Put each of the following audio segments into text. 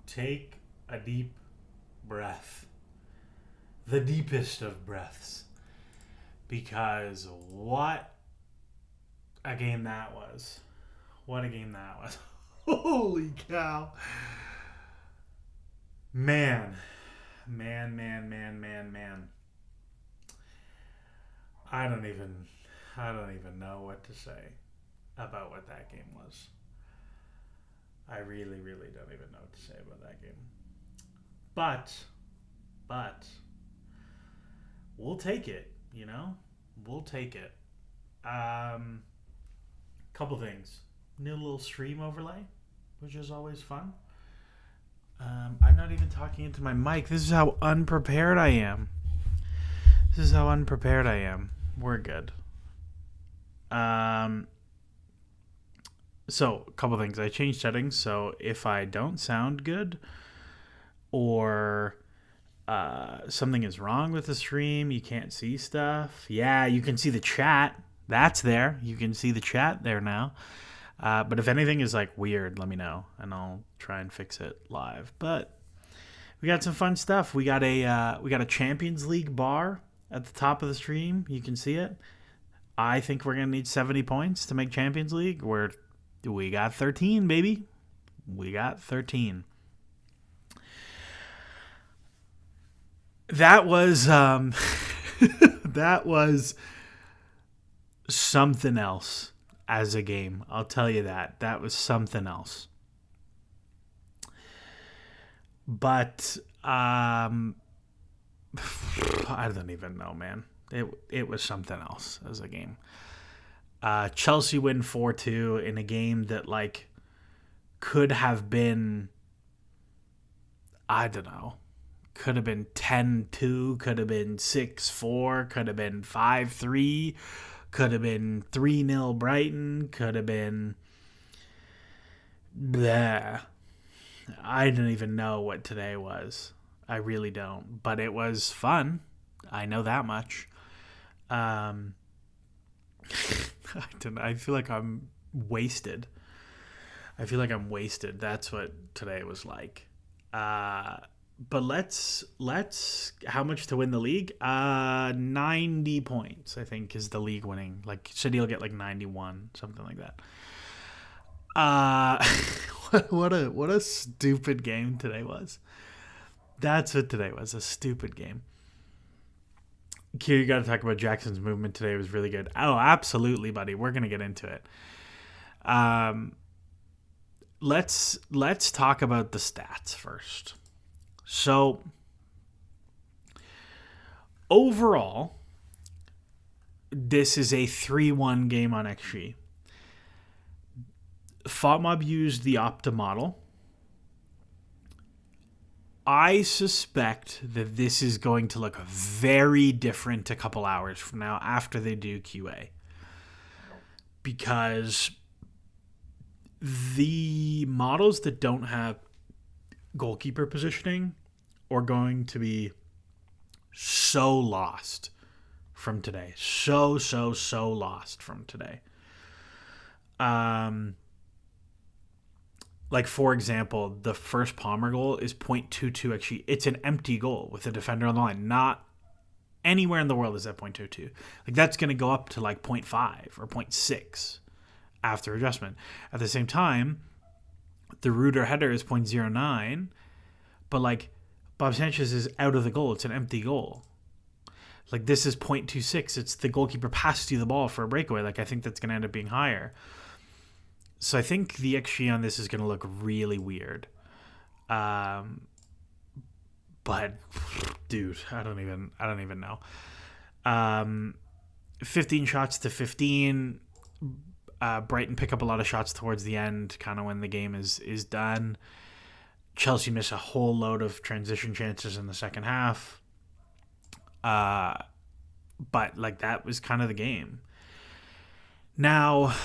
take a deep breath. The deepest of breaths. Because what a game that was. What a game that was. Holy cow. Man. I don't even know what to say about what that game was. I really don't even know what to say about that game. But we'll take it, you know? We'll take it. Couple things. New little stream overlay, which is always fun. I'm not even talking into my mic. This is how unprepared I am. We're good. So, a couple things. I changed settings, so if I don't sound good or something is wrong with the stream, you can't see stuff. Yeah, you can see the chat. That's there. You can see the chat there now. But if anything is like weird, let me know, and I'll try and fix it live. But we got some fun stuff. We got a Champions League bar at the top of the stream. You can see it. I think we're gonna need 70 points to make Champions League. We got 13, baby. We got 13. That was that was something else as a game. I'll tell you that. That was something else. But I don't even know, man. It was something else as a game. Chelsea win 4-2 in a game that like could have been, I don't know, could have been 10-2, could have been 6-4, could have been 5-3, could have been 3-0 Brighton, could have been bleh. I don't even know what today was. I really don't. But it was fun. I know that much. I don't know. I feel like I'm wasted. That's what today was like. But let's how much to win the league? 90 points, I think, is the league winning. Like City will get like 91, something like that. What a stupid game today was. That's what today was, a stupid game. Q, you got to talk about Jackson's movement today. It was really good. Oh, absolutely, buddy. We're going to get into it. Let's talk about the stats first. So, overall, this is a 3-1 game on XG. FOTMob used the Opta model. I suspect that this is going to look very different a couple hours from now after they do QA. Because the models that don't have goalkeeper positioning are going to be so lost from today. So lost from today. Like, for example, the first Palmer goal is 0.22 XG. It's an empty goal with a defender on the line. Not anywhere in the world is that 0.22. Like, that's going to go up to like 0.5 or 0.6 after adjustment. At the same time, the Ruder header is 0.09, but like Bob Sanchez is out of the goal. It's an empty goal. Like, this is 0.26. It's the goalkeeper passed you the ball for a breakaway. Like, I think that's going to end up being higher. So I think the XG on this is going to look really weird. But dude, I don't even know. 15 shots to 15. Brighton pick up a lot of shots towards the end, kind of when the game is done. Chelsea miss a whole load of transition chances in the second half. But like, that was kind of the game. Now,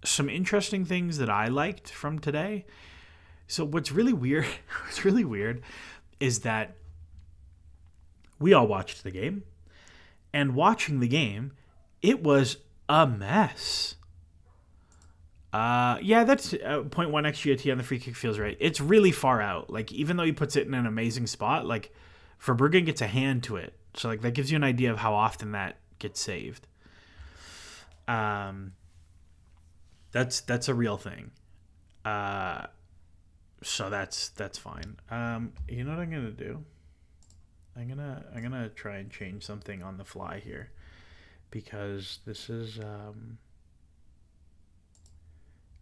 some interesting things that I liked from today. So what's really weird is that we all watched the game, and watching the game, it was a mess. Yeah, that's .1 xGOT on the free kick feels right. It's really far out. Like, even though he puts it in an amazing spot, like, Verbruggen gets a hand to it. So, like, that gives you an idea of how often that gets saved. That's a real thing. So that's fine. You know what I'm gonna do? I'm gonna try and change something on the fly here, because this is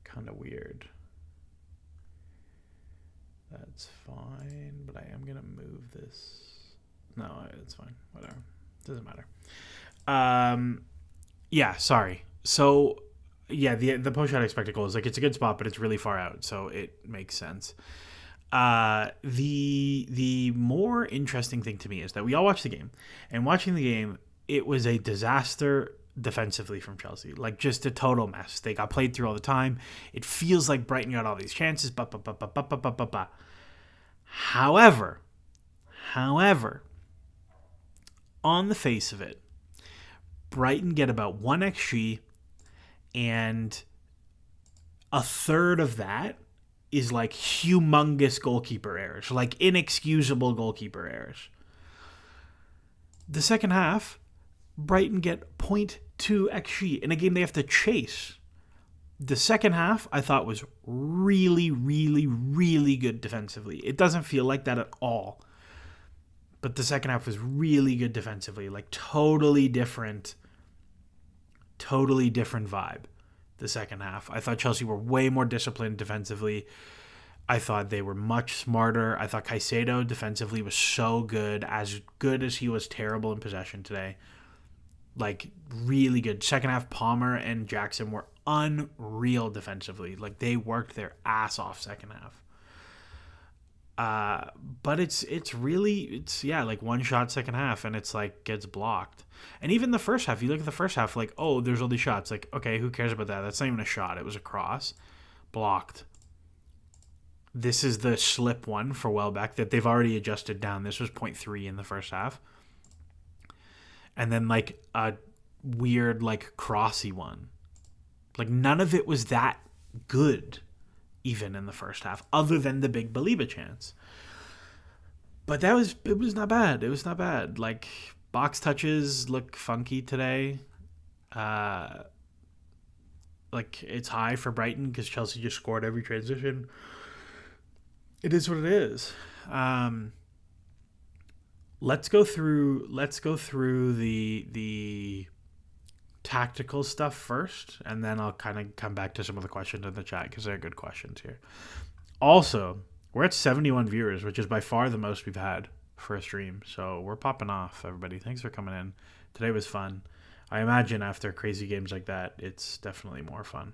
kind of weird. That's fine, but I am gonna move this. No, it's fine. Whatever. Doesn't matter. Yeah, sorry. So, yeah, the post shot expected goal is like, it's a good spot, but it's really far out, so it makes sense. The more interesting thing to me is that we all watched the game, and watching the game, it was a disaster defensively from Chelsea. Like, just a total mess. They got played through all the time. It feels like Brighton got all these chances. However, on the face of it, Brighton get about 1 XG, and a third of that is like humongous goalkeeper errors, like inexcusable goalkeeper errors. The second half, Brighton get 0.2 XG in a game they have to chase. The second half, I thought, was really, really, really good defensively. It doesn't feel like that at all. But the second half was really good defensively. Like, totally different vibe. The second half, I thought Chelsea were way more disciplined defensively. I thought they were much smarter. I thought Caicedo defensively was so good as he was terrible in possession today. Like, really good. Second half, Palmer and Jackson were unreal defensively. Like, they worked their ass off second half. But it's like one shot second half, and it's like gets blocked. And even the first half, you look at the first half, like, oh, there's all these shots. Like, okay, who cares about that? That's not even a shot. It was a cross. Blocked. This is the slip one for Welbeck that they've already adjusted down. This was 0.3 in the first half. And then, like, a weird, like, crossy one. Like, none of it was that good, even in the first half, other than the big Baliba chance. But it was not bad. It was not bad. Like, box touches look funky today. Like, it's high for Brighton because Chelsea just scored every transition. It is what it is. Let's go through the tactical stuff first, and then I'll kind of come back to some of the questions in the chat because they're good questions here. Also, we're at 71 viewers, which is by far the most we've had for a stream. So we're popping off, everybody. Thanks for coming in. Today was fun. I imagine after crazy games like that, it's definitely more fun.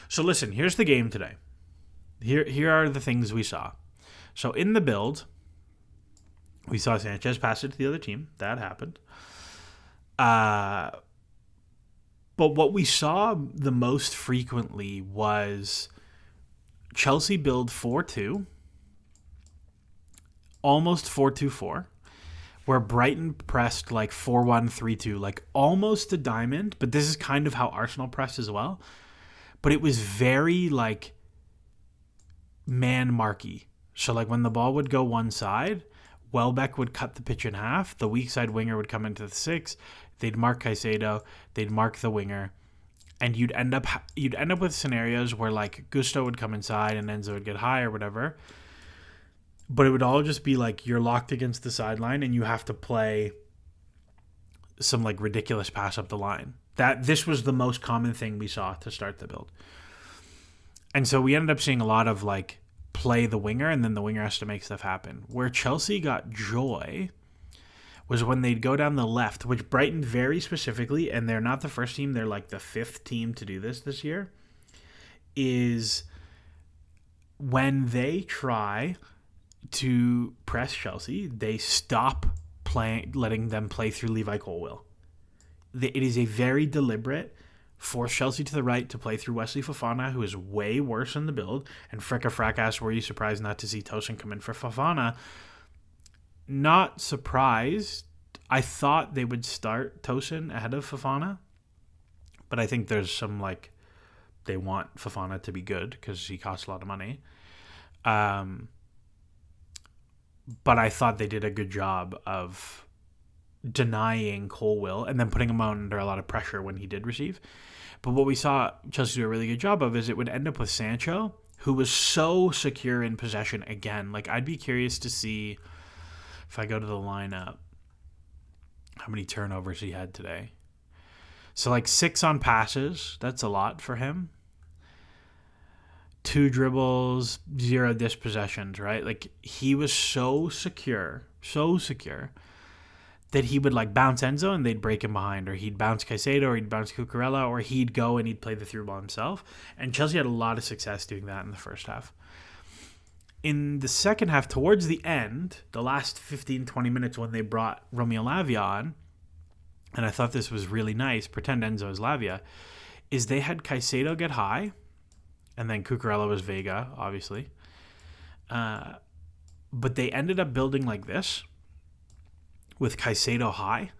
So listen, here's the game today. Here are the things we saw. So in the build, we saw Sanchez pass it to the other team. That happened. But what we saw the most frequently was Chelsea build 4-2, almost 4-2-4, where Brighton pressed like 4-1-3-2, like almost a diamond, but this is kind of how Arsenal pressed as well. But it was very like man-marky. So like when the ball would go one side, Welbeck would cut the pitch in half. The weak side winger would come into the 6. They'd mark Caicedo. They'd mark the winger, and you'd end up with scenarios where like Gusto would come inside and Enzo would get high or whatever. But it would all just be like you're locked against the sideline and you have to play some like ridiculous pass up the line. This was the most common thing we saw to start the build, and so we ended up seeing a lot of like play the winger, and then the winger has to make stuff happen. Where Chelsea got joy was when they'd go down the left, which Brighton very specifically, and they're not the first team, they're like the 5th team to do this year, is when they try to press Chelsea, they stop letting them play through Levi Colwill. It is a very deliberate force Chelsea to the right to play through Wesley Fofana, who is way worse in the build. And Fricka Frack asked, were you surprised not to see Tosin come in for Fofana? Not surprised. I thought they would start Tosin ahead of Fofana, but I think there's some like they want Fofana to be good because he costs a lot of money. But I thought they did a good job of denying Colwill and then putting him under a lot of pressure when he did receive. But what we saw Chelsea do a really good job of is it would end up with Sancho, who was so secure in possession again. Like, I'd be curious to see, if I go to the lineup, how many turnovers he had today. So, like, 6 on passes. That's a lot for him. 2 dribbles, 0 dispossessions, right? Like, he was so secure, that he would like bounce Enzo and they'd break him behind, or he'd bounce Caicedo, or he'd bounce Cucurella, or he'd go and he'd play the through ball himself. And Chelsea had a lot of success doing that in the first half. In the second half, towards the end, the last 15, 20 minutes when they brought Romeo Lavia on, and I thought this was really nice, pretend Enzo is Lavia, is they had Caicedo get high, and then Cucurella was Vega, obviously. But they ended up building like this, with Caicedo high.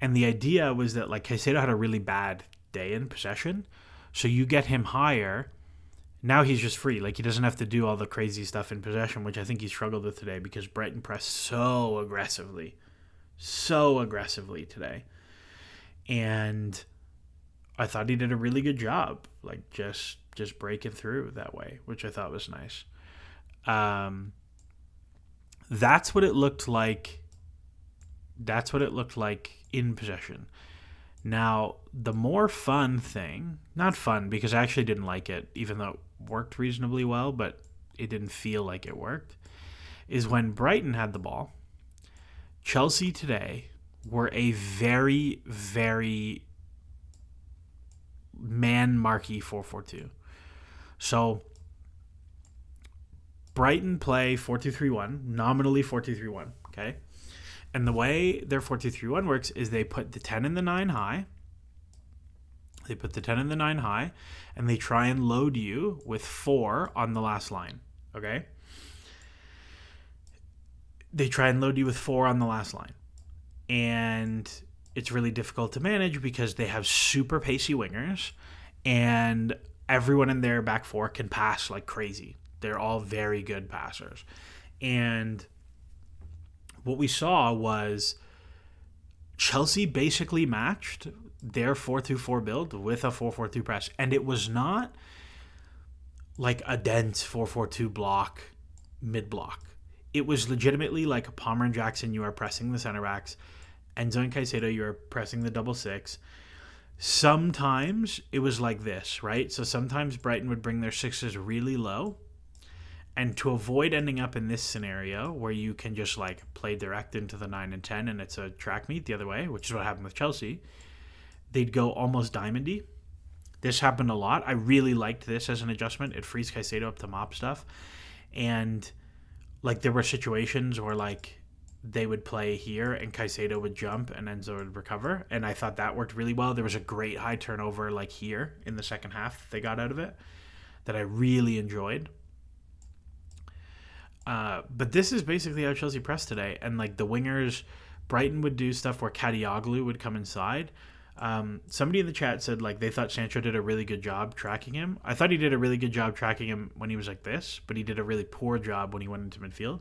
And the idea was that like Caicedo had a really bad day in possession. So you get him higher. Now he's just free. Like, he doesn't have to do all the crazy stuff in possession, which I think he struggled with today because Brighton pressed so aggressively today. And I thought he did a really good job, like just breaking through that way, which I thought was nice. That's what it looked like. That's what it looked like in possession. Now, the more fun thing, not fun because I actually didn't like it, even though it worked reasonably well, but it didn't feel like it worked, is when Brighton had the ball. Chelsea today were a very, very man-marky 4-4-2. So, Brighton play 4-2-3-1, nominally 4-2-3-1, okay? And the way their 4-2-3-1 works is they put the 10 and the 9 high. And they try and load you with 4 on the last line, okay? And it's really difficult to manage because they have super pacey wingers, and everyone in their back 4 can pass like crazy. They're all very good passers. And what we saw was Chelsea basically matched their 4-2-4 build with a 4-4-2 press. And it was not like a dense 4-4-2 block, mid-block. It was legitimately like Palmer and Jackson, you are pressing the center backs. Enzo and Caicedo, you are pressing the double 6. Sometimes it was like this, right? So sometimes Brighton would bring their 6s really low. And to avoid ending up in this scenario where you can just like play direct into the 9 and 10 and it's a track meet the other way, which is what happened with Chelsea, they'd go almost diamondy. This happened a lot. I really liked this as an adjustment. It frees Caicedo up to mop stuff. And like there were situations where like they would play here and Caicedo would jump and Enzo would recover. And I thought that worked really well. There was a great high turnover like here in the second half that they got out of it that I really enjoyed. But this is basically how Chelsea pressed today. And like the wingers, Brighton would do stuff where Kadioglu would come inside. Somebody in the chat said like they thought Sancho did a really good job tracking him. I thought he did a really good job tracking him when he was like this, but he did a really poor job when he went into midfield.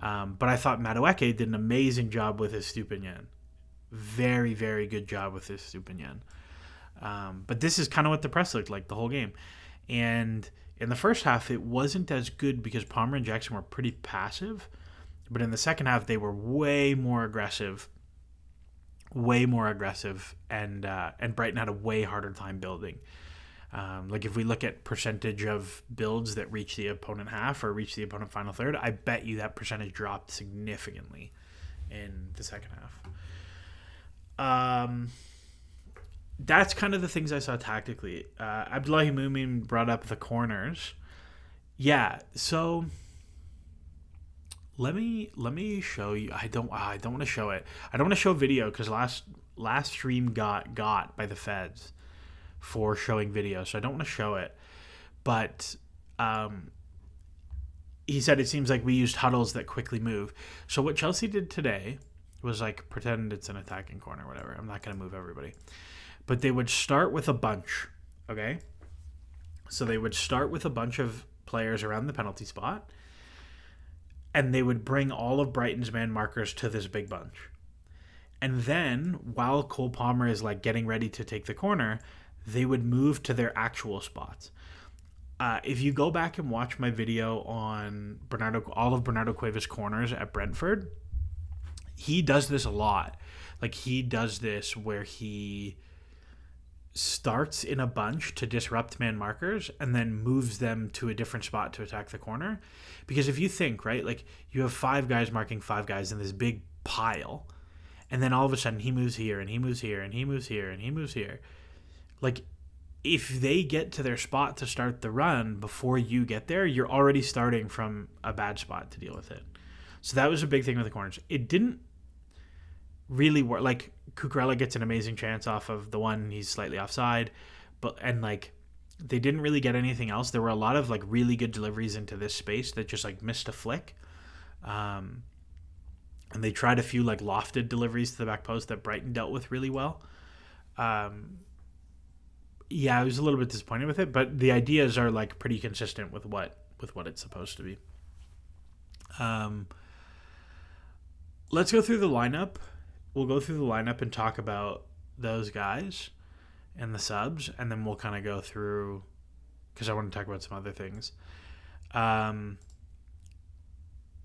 But I thought Madueke did an amazing job with his Stupinian. Very, very good job with his Stupinian. But this is kind of what the press looked like the whole game. And in the first half, it wasn't as good because Palmer and Jackson were pretty passive. But in the second half, they were way more aggressive. And Brighton had a way harder time building. Like if we look at percentage of builds that reach the opponent half or reach the opponent final third, I bet you that percentage dropped significantly in the second half. That's kind of the things I saw tactically. Abdullahi Mumin brought up the corners. Yeah, so let me show you. I don't want to show it. I don't want to show video because last stream got by the feds for showing video, so I don't want to show it. But he said it seems like we used huddles that quickly move. So what Chelsea did today was like pretend it's an attacking corner or whatever. I'm not going to move everybody. But they would start with a bunch, okay? So they would start with a bunch of players around the penalty spot, and they would bring all of Brighton's man markers to this big bunch. And then, while Cole Palmer is like getting ready to take the corner, they would move to their actual spots. If you go back and watch my video on all of Bernardo Cueva's corners at Brentford, he does this a lot. Like, he does this where he starts in a bunch to disrupt man markers and then moves them to a different spot to attack the corner. Because if you think, right, like you have 5 guys marking 5 guys in this big pile, and then all of a sudden he moves here and he moves here and he moves here and he moves here. Like, if they get to their spot to start the run before you get there, you're already starting from a bad spot to deal with it. So that was a big thing with the corners. It didn't really work. Like, Cucurella gets an amazing chance off of the one, he's slightly offside, and like they didn't really get anything else. There were a lot of like really good deliveries into this space that just like missed a flick, and they tried a few like lofted deliveries to the back post that Brighton dealt with really well. Yeah, I was a little bit disappointed with it, but the ideas are like pretty consistent with what it's supposed to be. Let's go through the lineup. We'll go through the lineup and talk about those guys and the subs, and then we'll kind of go through, because I want to talk about some other things. We'll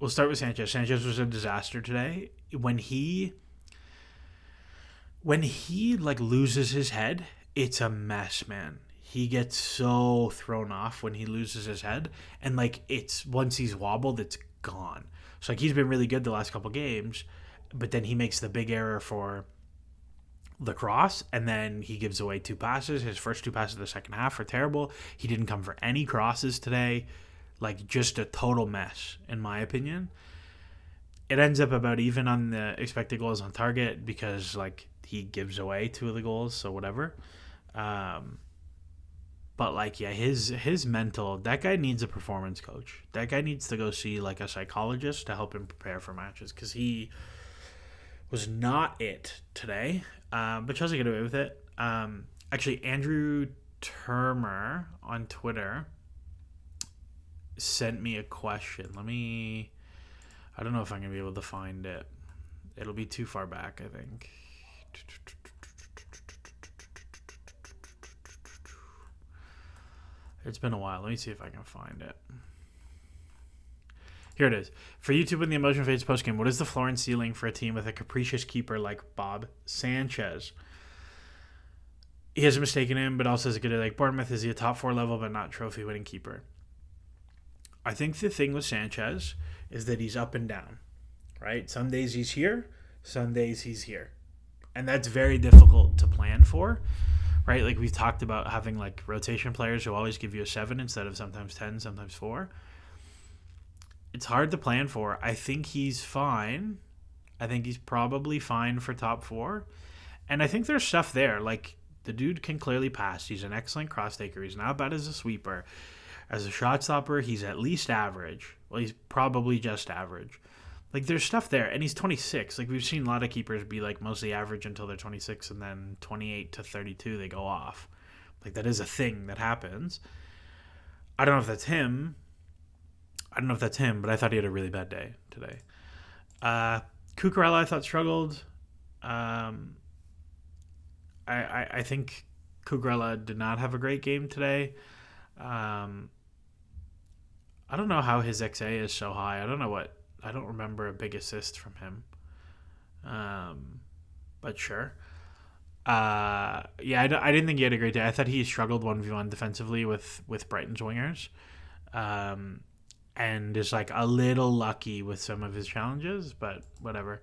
start with Sanchez. Sanchez was a disaster today. When he like loses his head, it's a mess, man. He gets so thrown off when he loses his head, and like it's once he's wobbled, it's gone. So like he's been really good the last couple games, but then he makes the big error for the cross, and then he gives away 2 passes. His first 2 passes of the second half are terrible. He didn't come for any crosses today. Like, just a total mess, in my opinion. It ends up about even on the expected goals on target because, like, he gives away 2 of the goals, so whatever. But, like, yeah, his mental... That guy needs a performance coach. That guy needs to go see, like, a psychologist to help him prepare for matches because he was not it today. But Chelsea get away with it. Actually, Andrew Termer on Twitter sent me a question. I don't know if I'm going to be able to find it. It'll be too far back, I think. It's been a while. Let me see if I can find it. Here it is. For YouTube when the emotion fades postgame, what is the floor and ceiling for a team with a capricious keeper like Bob Sanchez? He has a mistake in him, but also is good at like Bournemouth. Is he a top 4 level but not trophy winning keeper? I think the thing with Sanchez is that he's up and down, right? Some days he's here, some days he's here. And that's very difficult to plan for, right? Like we've talked about having like rotation players who always give you a 7 instead of sometimes 10, sometimes 4. It's hard to plan for. I think he's fine. I think he's probably fine for top 4. And I think there's stuff there. Like, the dude can clearly pass. He's an excellent cross-taker. He's not bad as a sweeper. As a shot stopper, he's at least average. Well, he's probably just average. Like, there's stuff there. And he's 26. Like, we've seen a lot of keepers be, like, mostly average until they're 26, and then 28 to 32, they go off. Like, that is a thing that happens. I don't know if that's him. But I thought he had a really bad day today. Cucurella, I thought, struggled. I think Cucurella did not have a great game today. I don't know how his XA is so high. I don't remember a big assist from him. But sure. I didn't think he had a great day. I thought he struggled 1v1 defensively with Brighton's wingers. And is like a little lucky with some of his challenges, but whatever.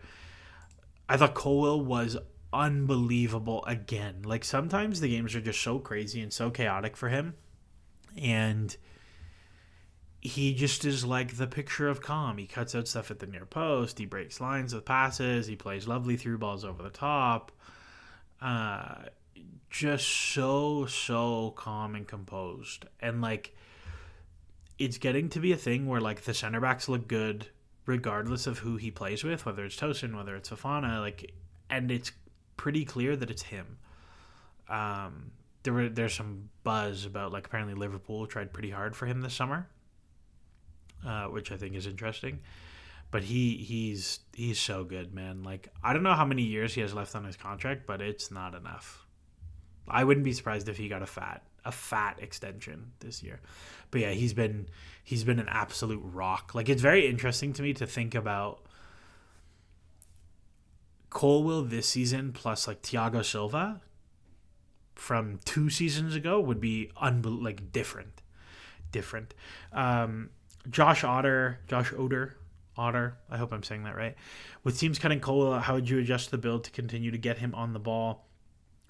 I thought Colwell was unbelievable again. Like, sometimes the games are just so crazy and so chaotic for him, and he just is like the picture of calm. He cuts out stuff at the near post, he breaks lines with passes, he plays lovely through balls over the top. Just so calm and composed. And like, it's getting to be a thing where like the center backs look good regardless of who he plays with, whether it's Tosin, whether it's Fofana, like, and it's pretty clear that it's him. there's some buzz about like apparently Liverpool tried pretty hard for him this summer, which I think is interesting. But he's so good, man. Like I don't know how many years he has left on his contract, but it's not enough. I wouldn't be surprised if he got a fat extension this year. But yeah, he's been an absolute rock. Like it's very interesting to me to think about Colwill this season plus like Thiago Silva from 2 seasons ago would be different. Josh Oder. I hope I'm saying that right. With teams cutting Colwill, how would you adjust the build to continue to get him on the ball?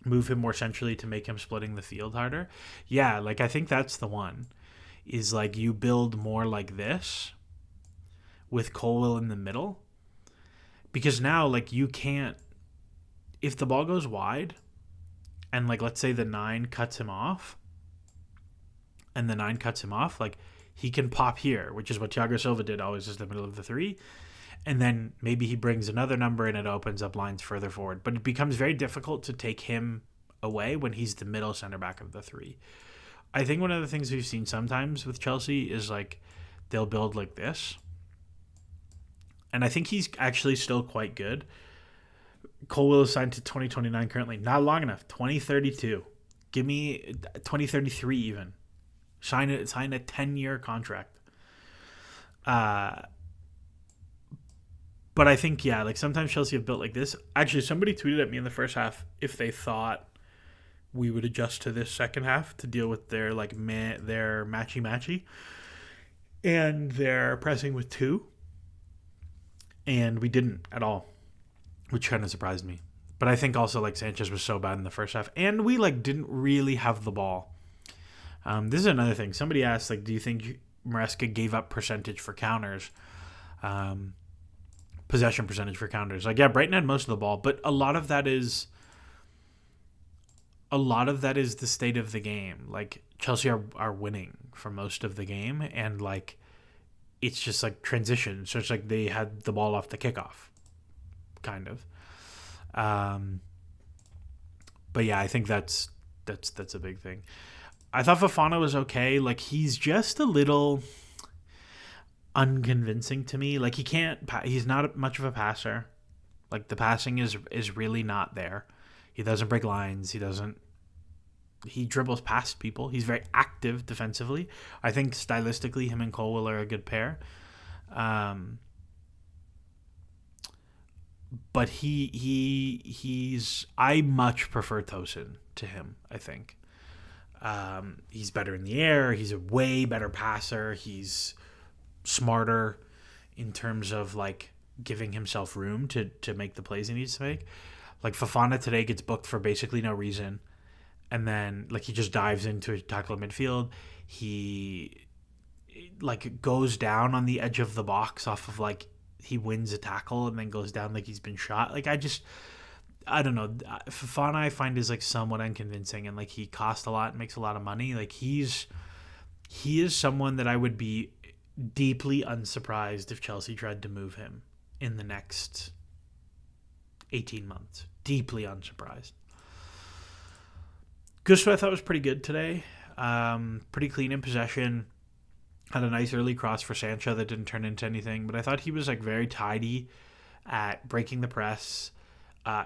Move him more centrally to make him splitting the field harder. Yeah, like I think that's the one. Is like you build more like this with Colwill in the middle. Because now like you can't, if the ball goes wide and like let's say the 9 cuts him off like he can pop here, which is what Thiago Silva did always, is the middle of the 3. And then maybe he brings another number and it opens up lines further forward. But it becomes very difficult to take him away when he's the middle center back of the 3. I think one of the things we've seen sometimes with Chelsea is like they'll build like this. And I think he's actually still quite good. Colwill is signed to 2029 currently. Not long enough. 2032. Give me 2033 even. Sign a 10-year contract. But I think, yeah, like sometimes Chelsea have built like this. Actually, somebody tweeted at me in the first half if they thought we would adjust to this second half to deal with their their matchy and their pressing with 2. And we didn't at all, which kind of surprised me. But I think also like Sanchez was so bad in the first half, and we like didn't really have the ball. This is another thing. Somebody asked, like, do you think Maresca gave up percentage for counters? Possession percentage for counters. Like, yeah, Brighton had most of the ball, but a lot of that is the state of the game. Like, Chelsea are winning for most of the game, and like it's just like transition. So it's like they had the ball off the kickoff, kind of. But yeah, I think that's a big thing. I thought Fofana was okay. Like he's just a little unconvincing to me. Like he's not much of a passer. Like the passing is really not there. He doesn't break lines. He dribbles past people. He's very active defensively. I think stylistically him and Colwill are a good pair. But I much prefer Tosin to him, I think. He's better in the air. He's a way better passer. He's smarter in terms of like giving himself room to make the plays he needs to make. Like Fofana today gets booked for basically no reason, and then like he just dives into a tackle at midfield. He like goes down on the edge of the box off of like he wins a tackle and then goes down like he's been shot. Like I don't know. Fofana I find is like somewhat unconvincing, and like he costs a lot, makes a lot of money. Like he is someone that I would be deeply unsurprised if Chelsea tried to move him in the next 18 months. Deeply unsurprised. Gusto I thought was pretty good today. Pretty clean in possession. Had a nice early cross for Sancho that didn't turn into anything, but I thought he was like very tidy at breaking the press.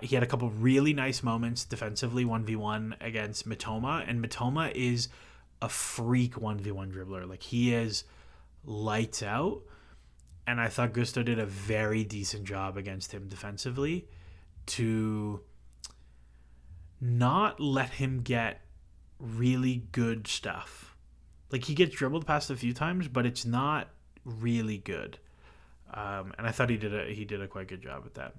He had a couple really nice moments defensively, 1v1 against Mitoma, and Mitoma is a freak 1v1 dribbler. Like he is lights out, and I thought Gusto did a very decent job against him defensively to not let him get really good stuff. Like he gets dribbled past a few times, but it's not really good. And I thought he did a quite good job at that.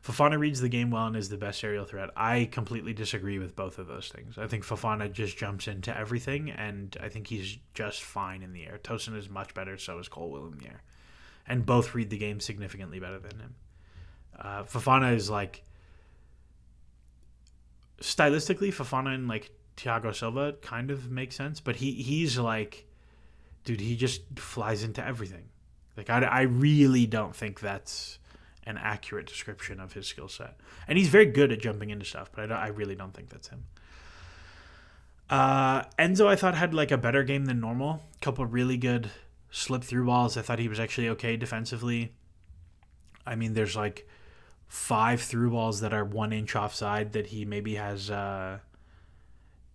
Fofana reads the game well and is the best aerial threat. I completely disagree with both of those things. I think Fofana just jumps into everything, and I think he's just fine in the air. Tosin is much better, so is Colwill in the air. And both read the game significantly better than him. Fofana is like... Stylistically, Fofana and like Thiago Silva kind of makes sense, but he's like... Dude, he just flies into everything. Like I really don't think that's an accurate description of his skill set. And he's very good at jumping into stuff, but I really don't think that's him. Enzo, I thought, had like a better game than normal. A couple really good slip through balls. I thought he was actually okay defensively. I mean, there's like 5 through balls that are 1 inch offside that he maybe has a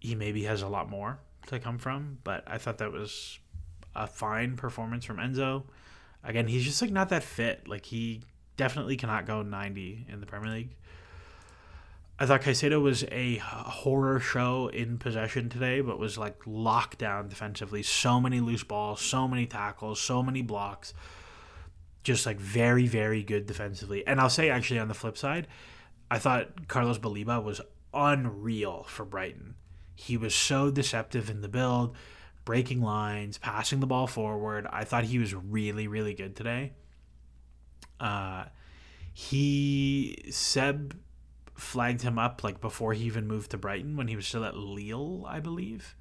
lot more to come from. But I thought that was a fine performance from Enzo. Again, he's just like not that fit. Like he definitely cannot go 90 in the Premier League. I thought Caicedo was a horror show in possession today, but was like locked down defensively. So many loose balls, so many tackles, so many blocks. Just like very, very good defensively. And I'll say actually on the flip side, I thought Carlos Baliba was unreal for Brighton. He was so deceptive in the build, breaking lines, passing the ball forward. I thought he was really, really good today. Seb flagged him up like before he even moved to Brighton when he was still at Lille, I believe.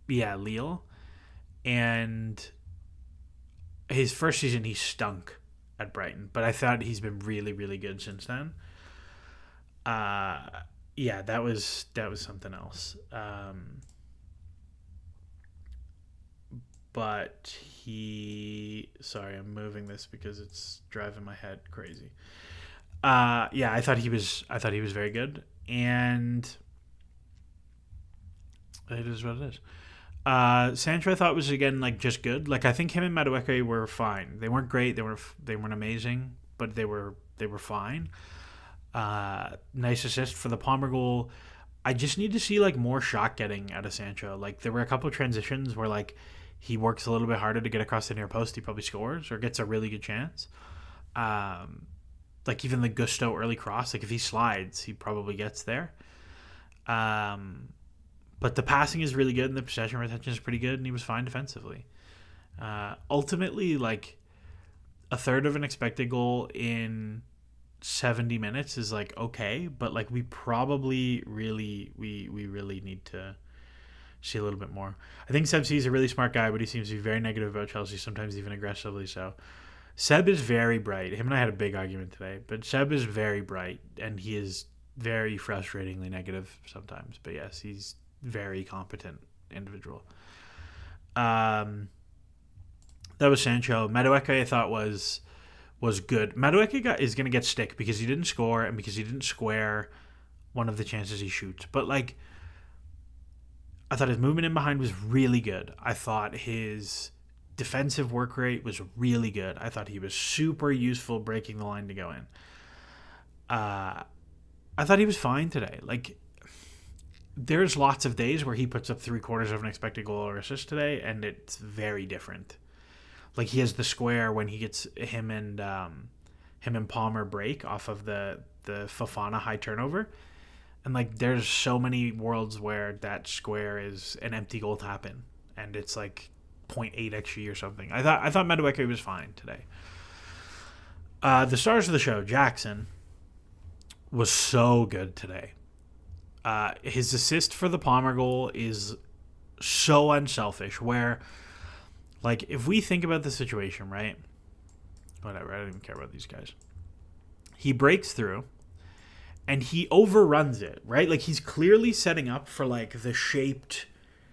Lille. And his first season he stunk at Brighton, but I thought he's been really, really good since then. That was something else. But sorry, I'm moving this because it's driving my head crazy. I thought he was very good, and it is what it is. Sancho I thought was again like just good. Like I think him and Madueke were fine. They weren't great. They weren't amazing, but they were fine. Nice assist for the Palmer goal. I just need to see like more shot getting out of Sancho. Like there were a couple of transitions where like he works a little bit harder to get across the near post. He probably scores or gets a really good chance. Like even the Gusto early cross, like if he slides, he probably gets there. But the passing is really good and the possession retention is pretty good, and he was fine defensively. Ultimately, like a third of an expected goal in 70 minutes is like okay, but like we probably really need to see a little bit more. I think Seb C is a really smart guy, but he seems to be very negative about Chelsea, sometimes even aggressively so. Seb is very bright. Him and I had a big argument today, but Seb is very bright, and he is very frustratingly negative sometimes. But yes, he's very competent individual. That was Sancho. Madueke I thought was good. Madueke is going to get stick because he didn't score and because he didn't square one of the chances he shoots. But like, I thought his movement in behind was really good. I thought his defensive work rate was really good. I thought he was super useful breaking the line to go in. I thought he was fine today. Like, there's lots of days where he puts up 3/4 of an expected goal or assist today, and it's very different. Like he has the square when he gets him and Palmer break off of the Fofana high turnover, and like there's so many worlds where that square is an empty goal tap in, and it's like 0.8 XG or something. I thought Madueke was fine today. The stars of the show, Jackson, was so good today. His assist for the Palmer goal is so unselfish, where like if we think about the situation, right? Whatever, I don't even care about these guys. He breaks through and he overruns it, right? Like he's clearly setting up for like the shaped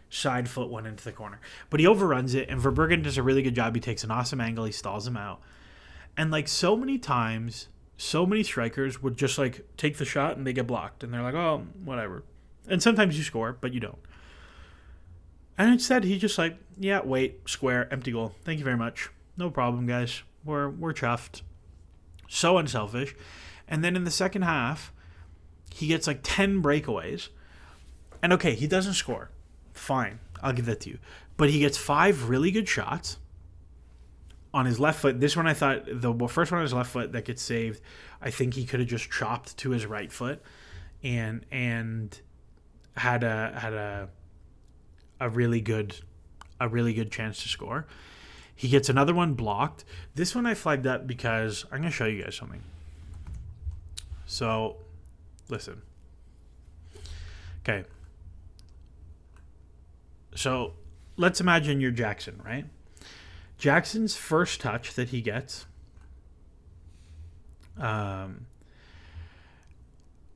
side foot one into the corner. But he overruns it, and Verbruggen does a really good job. He takes an awesome angle, he stalls him out. And like so many times, so many strikers would just like take the shot and they get blocked, and they're like, oh, whatever. And sometimes you score, but you don't. And instead he just like, yeah, wait, square, empty goal. Thank you very much. No problem, guys. We're chuffed. So unselfish. And then in the second half, he gets like 10 breakaways. And okay, he doesn't score. Fine, I'll give that to you. But he gets 5 really good shots on his left foot. This one I thought, the first one on his left foot that gets saved, I think he could have just chopped to his right foot and had a really good chance to score. He gets another one blocked. This one I flagged up because I'm going to show you guys something. So, listen. Okay. So, let's imagine you're Jackson, right? Jackson's first touch that he gets,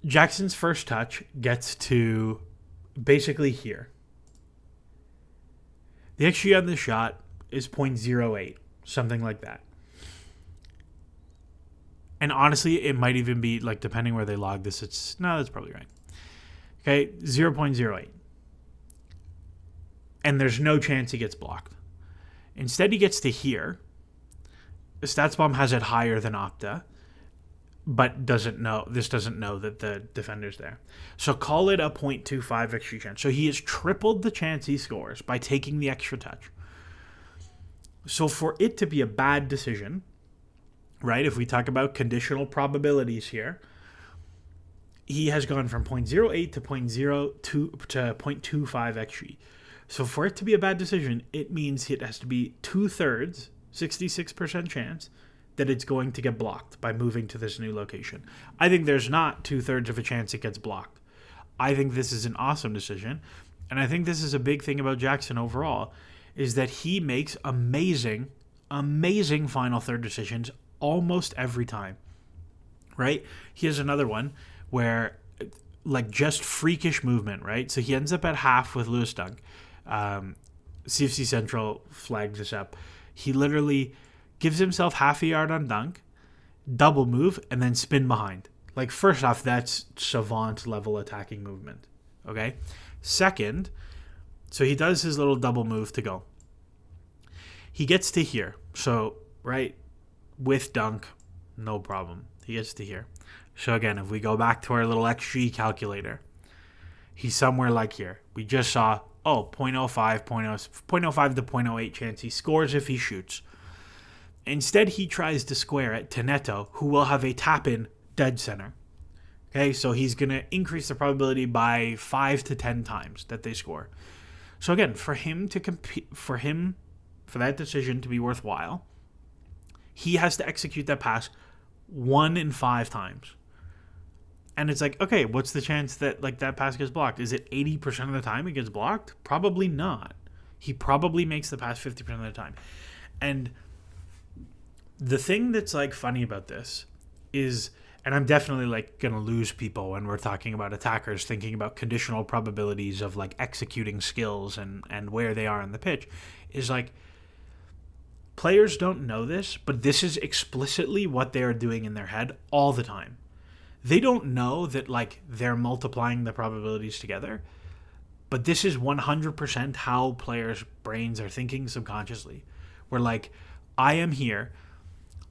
Jackson's first touch gets to basically here. The XG on this shot is 0.08, something like that. And honestly, it might even be, like, depending where they log this, that's probably right. Okay, 0.08. And there's no chance he gets blocked. Instead, he gets to here. StatsBomb has it higher than Opta, but doesn't know that the defender's there. So call it a 0.25 XG chance. So he has tripled the chance he scores by taking the extra touch. So for it to be a bad decision, right, if we talk about conditional probabilities here, he has gone from 0.08 to 0.02 to 0.25 XG. So for it to be a bad decision, it means it has to be 2/3, 66% chance that it's going to get blocked by moving to this new location. I think there's not 2/3 of a chance it gets blocked. I think this is an awesome decision. And I think this is a big thing about Jackson overall, is that he makes amazing final third decisions almost every time, right? He has another one where, like, just freakish movement, right? So he ends up at half with Lewis Dunk. CFC Central flagged this up. He literally gives himself half a yard on dunk, double move, and then spin behind. Like, first off, that's savant level attacking movement. Okay? Second, so he does his little double move to go. He gets to here. So, right, with dunk, no problem. He gets to here. So again, if we go back to our little XG calculator, he's somewhere like here. We just saw, 0.05, 0.05 to 0.08 chance he scores if he shoots. Instead, he tries to square it to Neto, who will have a tap-in dead center. Okay, so he's going to increase the probability by 5 to 10 times that they score. So again, for him to compete, for that decision to be worthwhile, he has to execute that pass 1 in 5 times. And it's like, okay, what's the chance that, like, that pass gets blocked? Is it 80% of the time it gets blocked? Probably not. He probably makes the pass 50% of the time. And the thing that's, like, funny about this is, and I'm definitely, like, going to lose people when we're talking about attackers thinking about conditional probabilities of, like, executing skills and where they are on the pitch, is, like, players don't know this, but this is explicitly what they are doing in their head all the time. They don't know that, like, they're multiplying the probabilities together, but this is 100% how players' brains are thinking subconsciously. Where, like, I am here,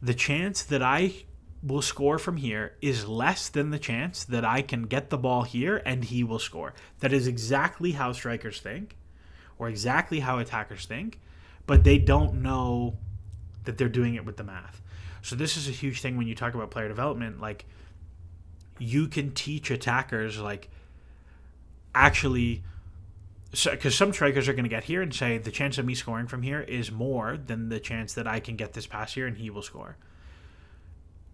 the chance that I will score from here is less than the chance that I can get the ball here and he will score. That is exactly how strikers think, or exactly how attackers think, but they don't know that they're doing it with the math. So this is a huge thing when you talk about player development. Like, you can teach attackers, like, actually, because some strikers are going to get here and say the chance of me scoring from here is more than the chance that I can get this pass here and he will score.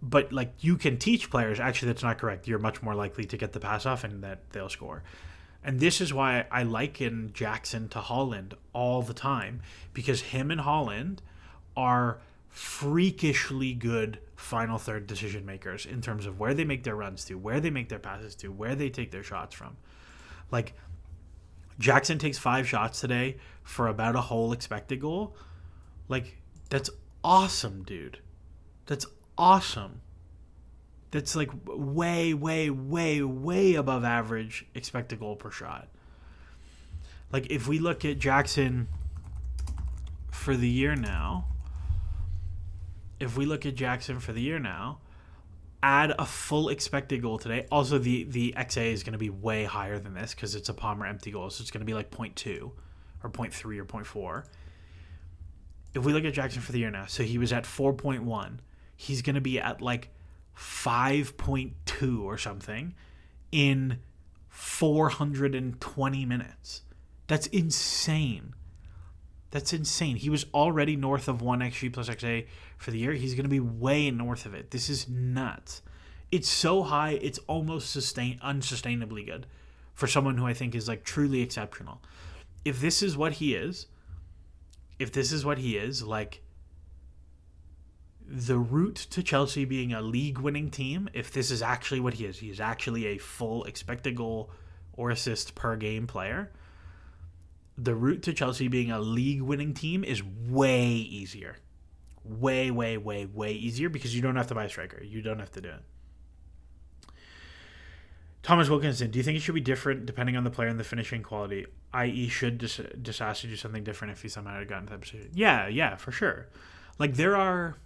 But, like, you can teach players, actually, that's not correct. You're much more likely to get the pass off and that they'll score. And this is why I liken Jackson to Haaland all the time, because him and Haaland are freakishly good final third decision makers in terms of where they make their runs to, where they make their passes to, where they take their shots from. Like, Jackson takes 5 shots today for about a whole expected goal. Like, that's awesome, dude. That's awesome. That's, like, way, way, way, way above average expected goal per shot. Like, if we look at Jackson for the year now, add a full expected goal today. Also, the XA is going to be way higher than this because it's a Palmer empty goal, so it's going to be like 0.2 or 0.3 or 0.4. If we look at Jackson for the year now, so he was at 4.1. He's going to be at, like, 5.2 or something in 420 minutes. That's insane. That's insane. He was already north of 1 XG plus XA for the year. He's going to be way north of it. This is nuts. It's so high, it's almost unsustainably good for someone who I think is, like, truly exceptional. If this is what he is, like, the route to Chelsea being a league-winning team, if this is actually what he is actually a full expected goal or assist per game player. The route to Chelsea being a league-winning team is way easier. Way, way, way, way easier because you don't have to buy a striker. You don't have to do it. Thomas Wilkinson, do you think it should be different depending on the player and the finishing quality? I.e., should just ask to do something different if he somehow had gotten to that position? Yeah, for sure. Like, there are...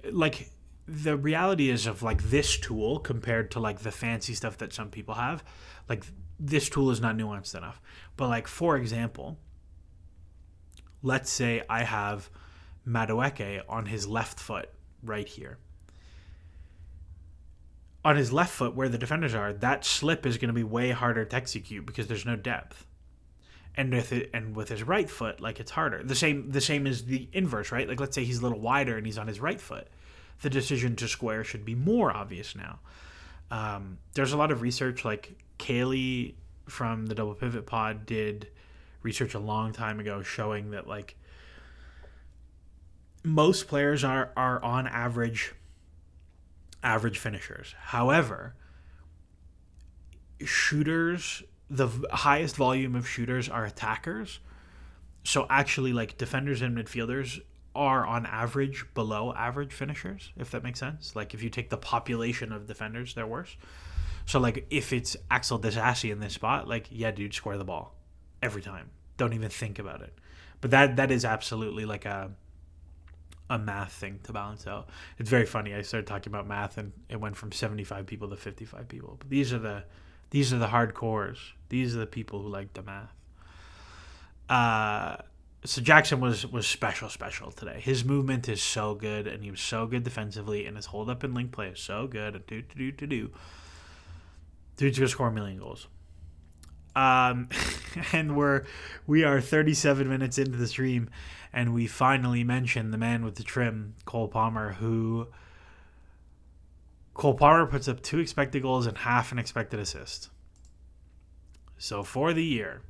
Like, the reality is of, like, this tool compared to, like, the fancy stuff that some people have. Like, this tool is not nuanced enough. But, like, for example, let's say I have Madueke on his left foot right here. On his left foot, where the defenders are, that slip is going to be way harder to execute because there's no depth. And with his right foot, like, it's harder. The same as the inverse, right? Like, let's say he's a little wider and he's on his right foot. The decision to square should be more obvious now. There's a lot of research, like Kaylee from the Double Pivot Pod did research a long time ago showing that, like, most players are on average finishers. However, shooters, the highest volume of shooters are attackers. So actually, like, defenders and midfielders are on average below average finishers, if that makes sense. Like, if you take the population of defenders, they're worse. So, like, if it's Axel Disasi in this spot, like, yeah, dude, square the ball every time. Don't even think about it. But that is absolutely like a math thing to balance out. It's very funny. I started talking about math and it went from 75 people to 55 people. But these are the hardcores. These are the people who like the math. So Jackson was special today. His movement is so good and he was so good defensively and his hold up and link play is so good. Dude's gonna score 1 million goals. And we are 37 minutes into the stream, and we finally mentioned the man with the trim, Cole Palmer, puts up 2 expected goals and half an expected assist. So for the year,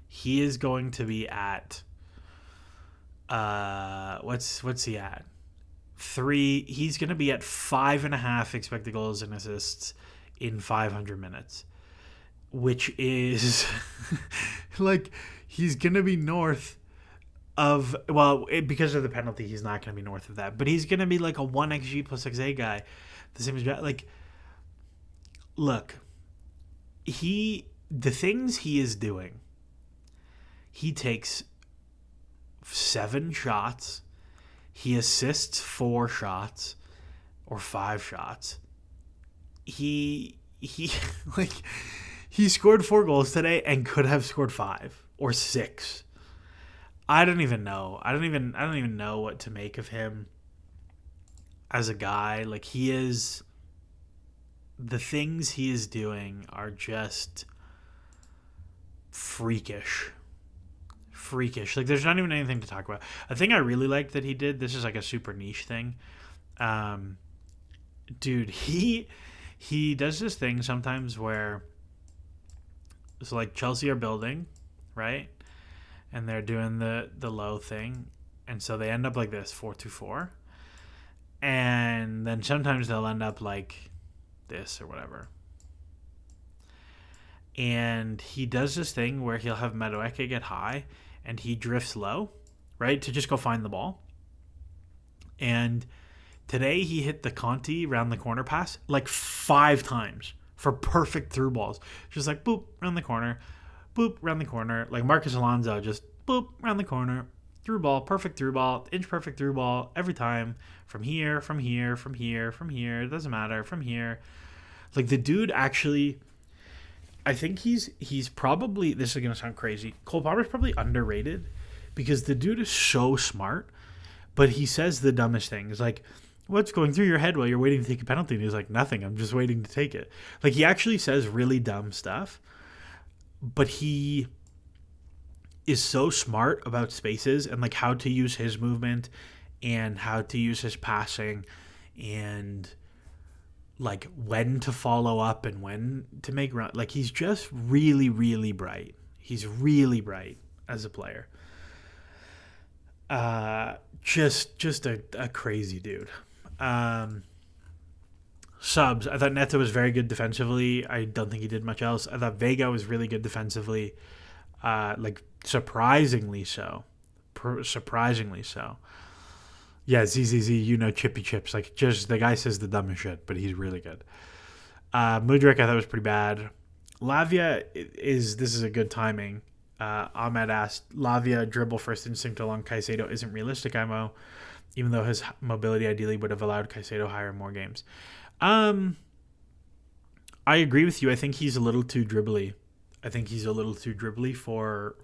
he is going to be at what's he at? 3. He's going to be at 5.5 expected goals and assists in 500 minutes. Which is like, he's going to be north of, because of the penalty, he's not going to be north of that, but he's going to be like a 1xG plus XA guy. The same as, like, look, the things he is doing, he takes 7 shots, he assists 4 shots or 5 shots. He like, he scored 4 goals today and could have scored 5 or 6. I don't even know. I don't even know what to make of him as a guy. Like, the things he is doing are just freakish. Like, there's not even anything to talk about. A thing I really liked that he did, this is like a super niche thing. Dude, he does this thing sometimes where, so, like, Chelsea are building, right? And they're doing the low thing. And so they end up like this, 4-2-4. And then sometimes they'll end up like this or whatever. And he does this thing where he'll have Madueke get high and he drifts low, right? To just go find the ball. And today he hit the Conti round the corner pass like 5 times. For perfect through balls. Just like, boop, around the corner. Boop, around the corner. Like Marcus Alonso, just boop, around the corner. Through ball, perfect through ball. Inch perfect through ball. Every time. From here. It doesn't matter. From here. Like, the dude actually, I think he's probably, this is going to sound crazy, Cole Palmer's probably underrated. Because the dude is so smart. But he says the dumbest things. Like, what's going through your head while you're waiting to take a penalty? And he's like, nothing. I'm just waiting to take it. Like, he actually says really dumb stuff, but he is so smart about spaces and, like, how to use his movement and how to use his passing and, like, when to follow up and when to make run. Like, he's just really, really bright. He's really bright as a player. just a crazy dude. Subs. I thought Neto was very good defensively. I don't think he did much else. I thought Vega was really good defensively. Like surprisingly so. Surprisingly so. Yeah, ZZZ, Chippy Chips. Like, just the guy says the dumbest shit, but he's really good. Mudryk, I thought was pretty bad. Lavia this is a good timing. Ahmed asked, Lavia dribble first instinct along Caicedo isn't realistic, IMO, even though his mobility ideally would have allowed Caicedo higher in more games. I agree with you. I think he's a little too dribbly. For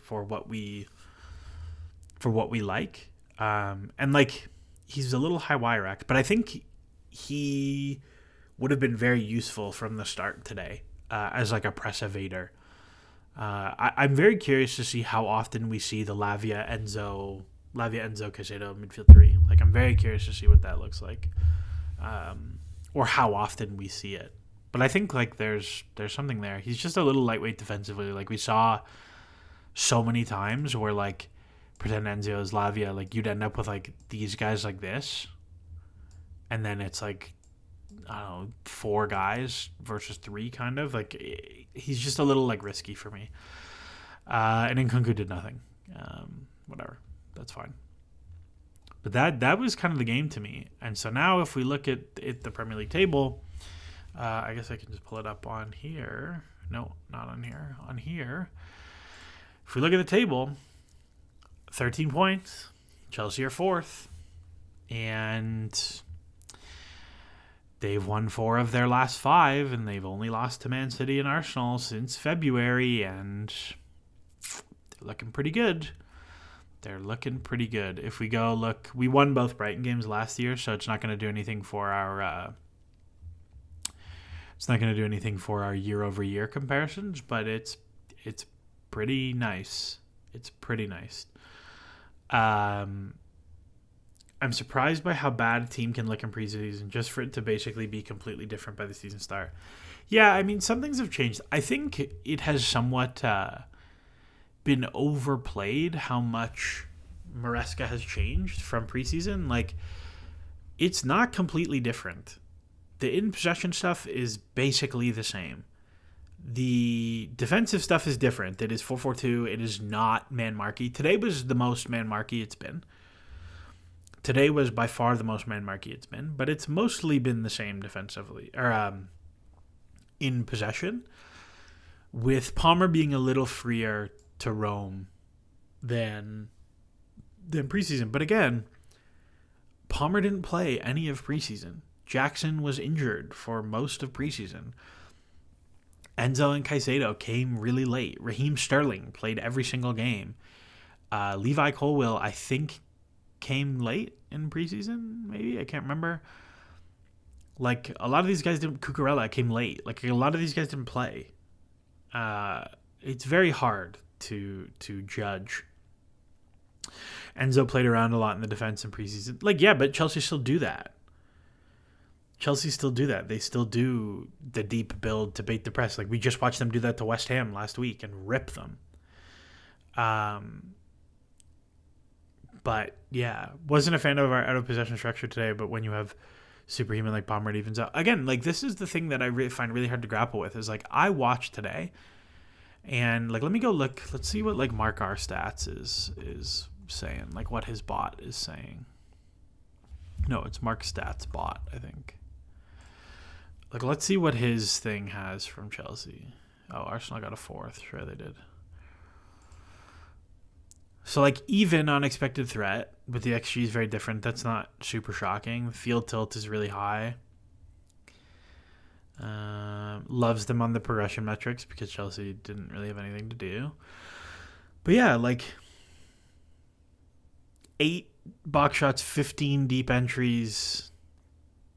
what we like. And like, he's a little high wire act, but I think he would have been very useful from the start today as like a press evader. I'm very curious to see how often we see the Lavia Enzo Caicedo midfield three. Like, I'm very curious to see what that looks like, or how often we see it. But I think like there's something there. He's just a little lightweight defensively. Like, we saw so many times where like pretend Enzo is Lavia, like you'd end up with like these guys like this, and then it's like, I don't know, 4 guys versus 3 kind of. Like, he's just a little like risky for me. And Nkunku did nothing. Whatever, that's fine. But that was kind of the game to me. And so now if we look at the Premier League table, I guess I can just pull it up on here. No, not on here. On here, if we look at the table, 13 points. Chelsea are 4th. And they've won 4 of their last 5, and they've only lost to Man City and Arsenal since February, and they're looking pretty good. If we go look, we won both Brighton games last year, so it's not going to do anything for our year-over-year comparisons, but it's pretty nice. I'm surprised by how bad a team can look in preseason, just for it to basically be completely different by the season start. Yeah, I mean, some things have changed. I think it has somewhat been overplayed how much Maresca has changed from preseason. Like, it's not completely different. The in-possession stuff is basically the same. The defensive stuff is different. It is 4-4-2. It is not man-marky. Today was the most man-marky it's been. Today was by far the most man-marky it's been, but it's mostly been the same defensively, or in possession, with Palmer being a little freer to roam than preseason. But again, Palmer didn't play any of preseason. Jackson was injured for most of preseason. Enzo and Caicedo came really late. Raheem Sterling played every single game. Levi Colwill, I think, came late in preseason, maybe? I can't remember. Like, a lot of these guys didn't. Cucurella came late. Like, a lot of these guys didn't play. It's very hard to judge. Enzo played around a lot in the defense in preseason. Like, yeah, but Chelsea still do that. They still do the deep build to bait the press. Like, we just watched them do that to West Ham last week and rip them. But, yeah, wasn't a fan of our out-of-possession structure today, but when you have superhuman like Palmer, it evens out. Again, like, this is the thing that I really find really hard to grapple with, is, like, I watched today, and, like, let me go look. Let's see what, like, Mark R Stats is saying, like, what his bot is saying. No, it's Mark Stats bot, I think. Like, let's see what his thing has from Chelsea. Oh, Arsenal got a 4th. Sure, they did. So, like, even unexpected threat, but the XG is very different. That's not super shocking. Field tilt is really high. Loves them on the progression metrics because Chelsea didn't really have anything to do. But, yeah, like, 8 box shots, 15 deep entries.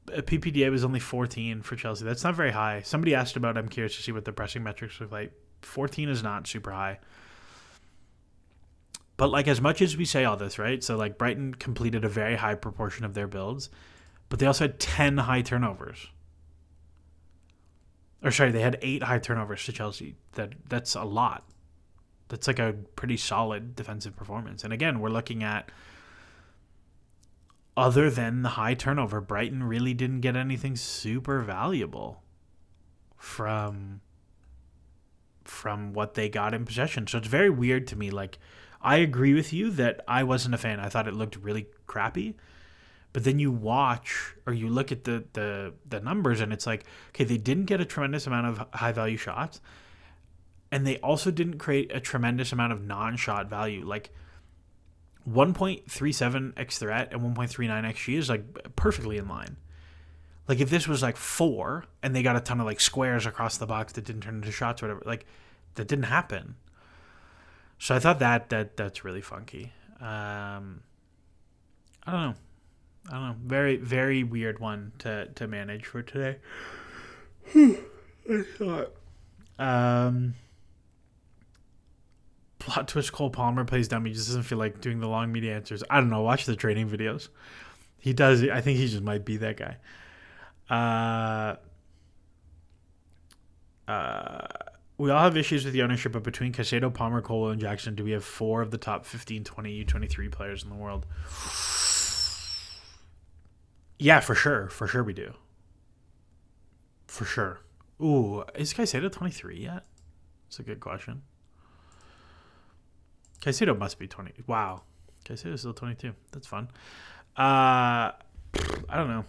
PPDA was only 14 for Chelsea. That's not very high. Somebody asked about it. I'm curious to see what the pressing metrics look like. 14 is not super high. But, like, as much as we say all this, right? So, like, Brighton completed a very high proportion of their builds, but they also had 10 high turnovers. Or, sorry, they had 8 high turnovers to Chelsea. That's a lot. That's, like, a pretty solid defensive performance. And, again, we're looking at other than the high turnover, Brighton really didn't get anything super valuable from what they got in possession. So it's very weird to me. Like, I agree with you that I wasn't a fan. I thought it looked really crappy. But then you watch or you look at the numbers and it's like, okay, they didn't get a tremendous amount of high value shots. And they also didn't create a tremendous amount of non-shot value. Like 1.37 x threat and 1.39 xg is like perfectly in line. Like if this was like 4 and they got a ton of like squares across the box that didn't turn into shots or whatever, like that didn't happen. So I thought that's really funky. I don't know. Very, very weird one to manage for today. I thought. Plot twist: Cole Palmer plays dummy. Just doesn't feel like doing the long media answers. I don't know. Watch the training videos. He does. I think he just might be that guy. We all have issues with the ownership, but between Caicedo, Palmer, Cole, and Jackson, do we have 4 of the top 15, 20, U23 players in the world? Yeah, for sure. For sure we do. For sure. Ooh, is Caicedo 23 yet? That's a good question. Caicedo must be 20. Wow. Caicedo's still 22. That's fun. I don't know.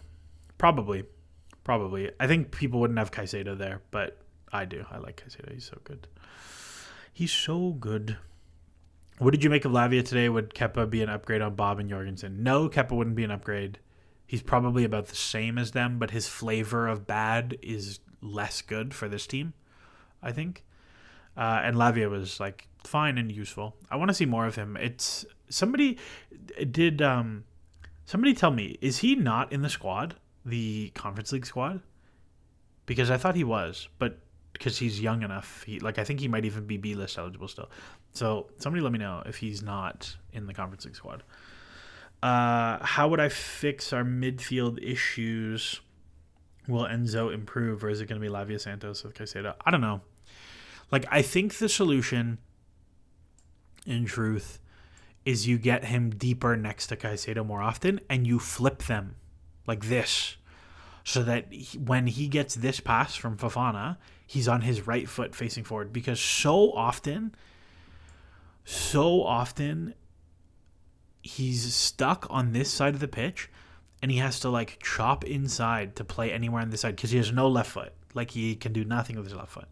Probably. I think people wouldn't have Caicedo there, but I do. I like Caicedo. He's so good. What did you make of Lavia today? Would Kepa be an upgrade on Bob and Jorgensen? No, Kepa wouldn't be an upgrade. He's probably about the same as them, but his flavor of bad is less good for this team, I think. And Lavia was like fine and useful. I want to see more of him. It's somebody tell me, is he not in the squad, the Conference League squad? Because I thought he was, but because he's young enough, I think he might even be B-list eligible still. So somebody let me know if he's not in the Conference League squad. How would I fix our midfield issues? Will Enzo improve, or is it going to be Lavia Santos with Caicedo? I don't know. Like, I think the solution, in truth, is you get him deeper next to Caicedo more often, and you flip them like this, so that when he gets this pass from Fofana, he's on his right foot facing forward. Because so often, he's stuck on this side of the pitch, and he has to like chop inside to play anywhere on this side because he has no left foot. Like, he can do nothing with his left foot.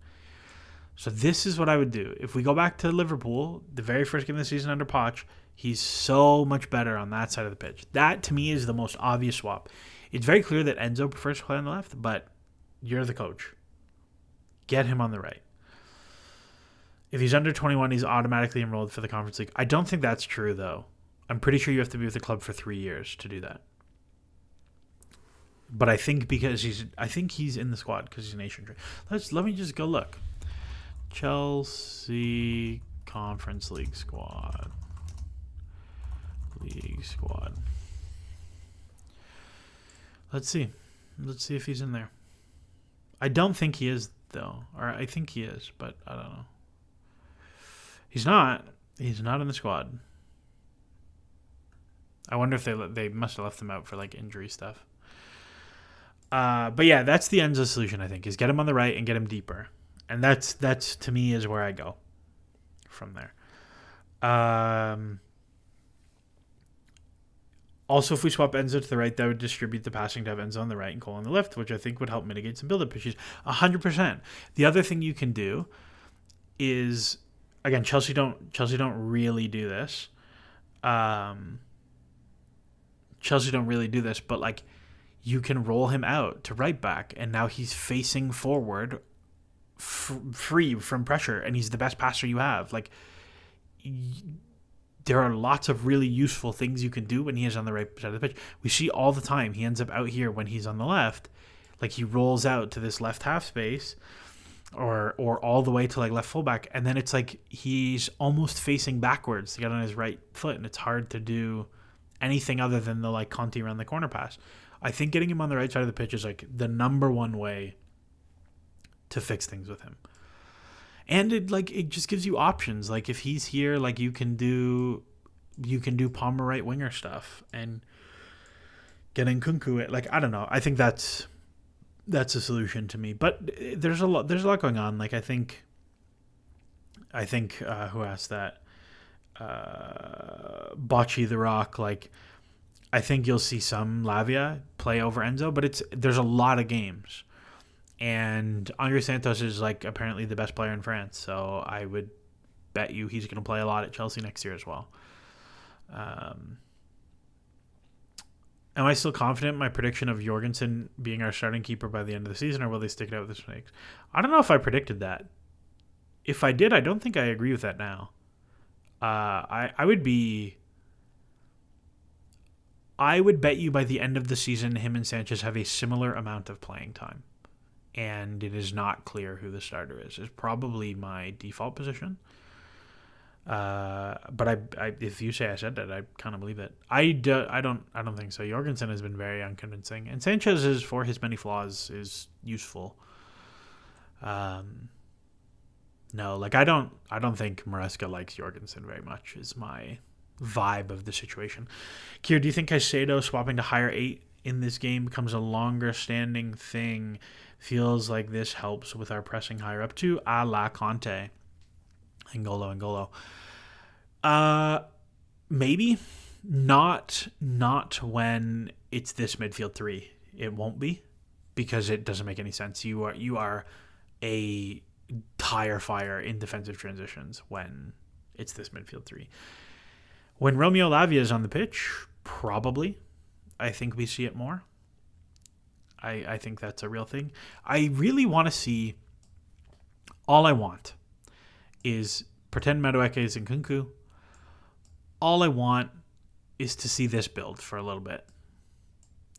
So this is what I would do. If we go back to Liverpool, the very first game of the season under Poch, he's so much better on that side of the pitch. That, to me, is the most obvious swap. It's very clear that Enzo prefers to play on the left, but you're the coach. Get him on the right. If he's under 21, he's automatically enrolled for the Conference League. I don't think that's true, though. I'm pretty sure you have to be with the club for 3 years to do that. But I think he's in the squad because he's a nation trainer. Let me just go look. Chelsea Conference League squad. Let's see if he's in there. I don't think he is, though. Or I think he is, but I don't know. He's not in the squad. I wonder if they must have left him out for like injury stuff. But yeah, that's the Enzo solution, I think, is get him on the right and get him deeper. And that's to me is where I go from there. Also, if we swap Enzo to the right, that would distribute the passing to have Enzo on the right and Cole on the left, which I think would help mitigate some build-up issues. 100%. The other thing you can do is, again, Chelsea don't really do this. But like, you can roll him out to right back, and now he's facing forward, free from pressure, and he's the best passer you have. Like, there are lots of really useful things you can do when he is on the right side of the pitch. We see all the time he ends up out here when he's on the left. Like, he rolls out to this left half space or all the way to like left fullback, and then it's like he's almost facing backwards to get on his right foot, and it's hard to do anything other than the like Conte around the corner pass. I think getting him on the right side of the pitch is like the number one way to fix things with him. And it just gives you options. Like, if he's here, like, you can do Palmer right winger stuff. And getting Kunku it. Like, I don't know. I think that's a solution to me. But there's a lot going on. Like, I think who asked that? Bocce the Rock. Like, I think you'll see some Lavia play over Enzo, but there's a lot of games. And Andre Santos is like apparently the best player in France, so I would bet you he's going to play a lot at Chelsea next year as well. Am I still confident in my prediction of Jorgensen being our starting keeper by the end of the season, or will they stick it out with the mistakes? I don't know if I predicted that. If I did, I don't think I agree with that now. I would bet you by the end of the season, him and Sanchez have a similar amount of playing time. And it is not clear who the starter is. It's probably my default position. But I if you say I said that, I kind of believe it. I don't think so. Jorgensen has been very unconvincing, and Sanchez is, for his many flaws, is useful. No, like I don't think Maresca likes Jorgensen very much. Is my vibe of the situation. Kier, do you think Caicedo swapping to higher 8 in this game becomes a longer standing thing? Feels like this helps with our pressing higher up to a la Conte. N'Golo. Maybe not when it's this midfield 3. It won't be, because it doesn't make any sense. You are a tire fire in defensive transitions when it's this midfield 3. When Romeo Lavia is on the pitch, probably. I think we see it more. I think that's a real thing. I really want to see. All I want is pretend Madueke is in Kunku. All I want is to see this build for a little bit.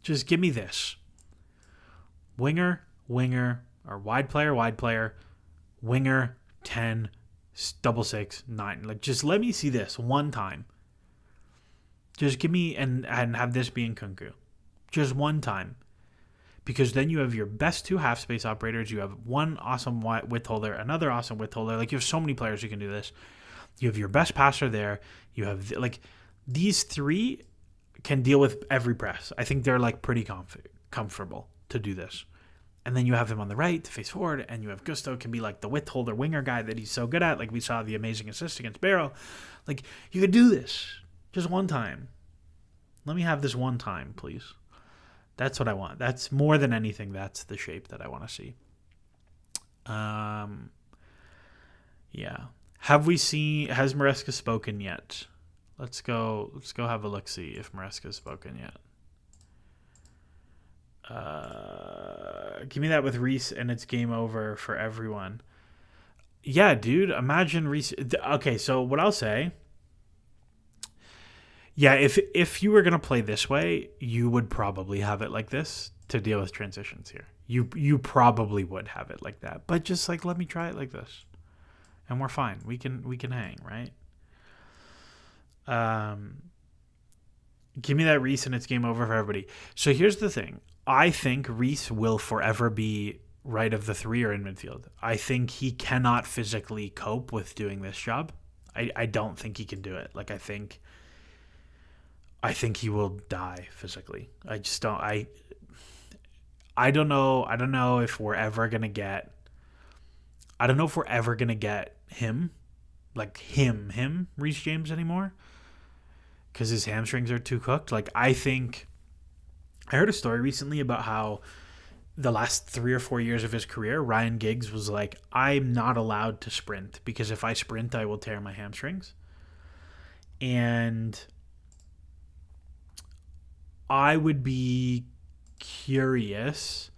Just give me this. Winger, or wide player, winger, 10, double 6, 9. Like, just let me see this one time. Just give me and have this be in Kunku. Just one time. Because then you have your best 2 half space operators. You have one awesome width holder, another awesome width holder. Like, you have so many players who can do this. You have your best passer there. You have, like, these 3 can deal with every press. I think they're, like, pretty comfortable to do this. And then you have him on the right to face forward, and you have Gusto can be, like, the width holder winger guy that he's so good at. Like, we saw the amazing assist against Barrow. Like, you could do this just one time. Let me have this one time, please. That's what I want. That's more than anything. That's the shape that I want to see. Yeah. Has Maresca spoken yet? Let's go have a look, see if Maresca's spoken yet. Give me that with Reece and it's game over for everyone. Yeah, dude. Imagine Reece. Okay, so what I'll say. Yeah, if you were going to play this way, you would probably have it like this to deal with transitions here. You probably would have it like that. But just like, let me try it like this. And we're fine. We can hang, right? Give me that Reece and it's game over for everybody. So here's the thing. I think Reece will forever be right of the 3 or in midfield. I think he cannot physically cope with doing this job. I don't think he can do it. Like, I think he will die physically. I just don't. I don't know. I don't know if we're ever gonna get. I don't know if we're ever gonna get him, like him, Reece James anymore, because his hamstrings are too cooked. Like, I think. I heard a story recently about how the last 3 or 4 years of his career, Ryan Giggs was like, I'm not allowed to sprint because if I sprint, I will tear my hamstrings. And I would be curious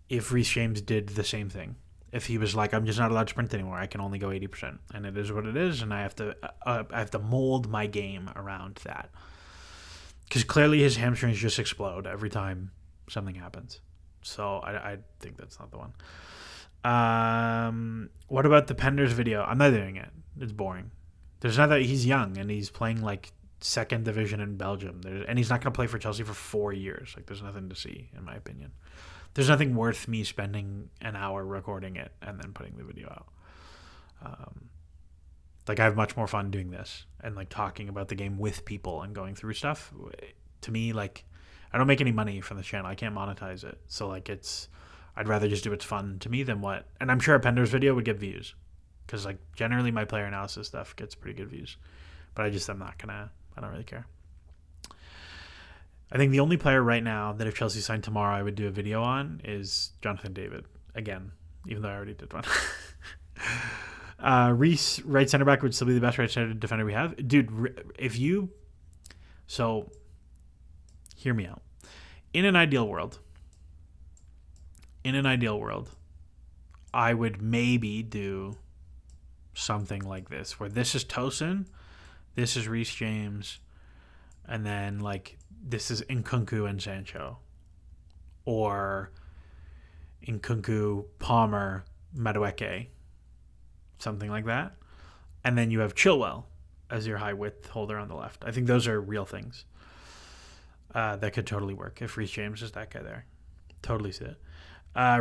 if Reece James did the same thing. If he was like, I'm just not allowed to sprint anymore. I can only go 80%. And it is what it is. And I have to mold my game around that. Because clearly his hamstrings just explode every time something happens. So I think that's not the one. What about the Penders video? I'm not doing it. It's boring. There's not that he's young and he's playing like second division in Belgium. And he's not going to play for Chelsea for 4 years. Like, there's nothing to see, in my opinion. There's nothing worth me spending an hour recording it and then putting the video out. Like, I have much more fun doing this and like talking about the game with people and going through stuff. To me, like, I don't make any money from the channel. I can't monetize it. So like I'd rather just do what's fun to me than what. And I'm sure a Pender's video would get views, because like generally my player analysis stuff gets pretty good views. But I don't really care. I think the only player right now that if Chelsea signed tomorrow I would do a video on is Jonathan David. Again, even though I already did one. Reece, right center back, would still be the best right center defender we have. Dude, so hear me out. In an ideal world, I would maybe do something like this, where this is Tosin, this is Reece James, and then like this is Nkunku and Sancho, or Nkunku, Palmer, Madueke, something like that. And then you have Chilwell as your high width holder on the left. I think those are real things that could totally work if Reece James is that guy there. Totally see it.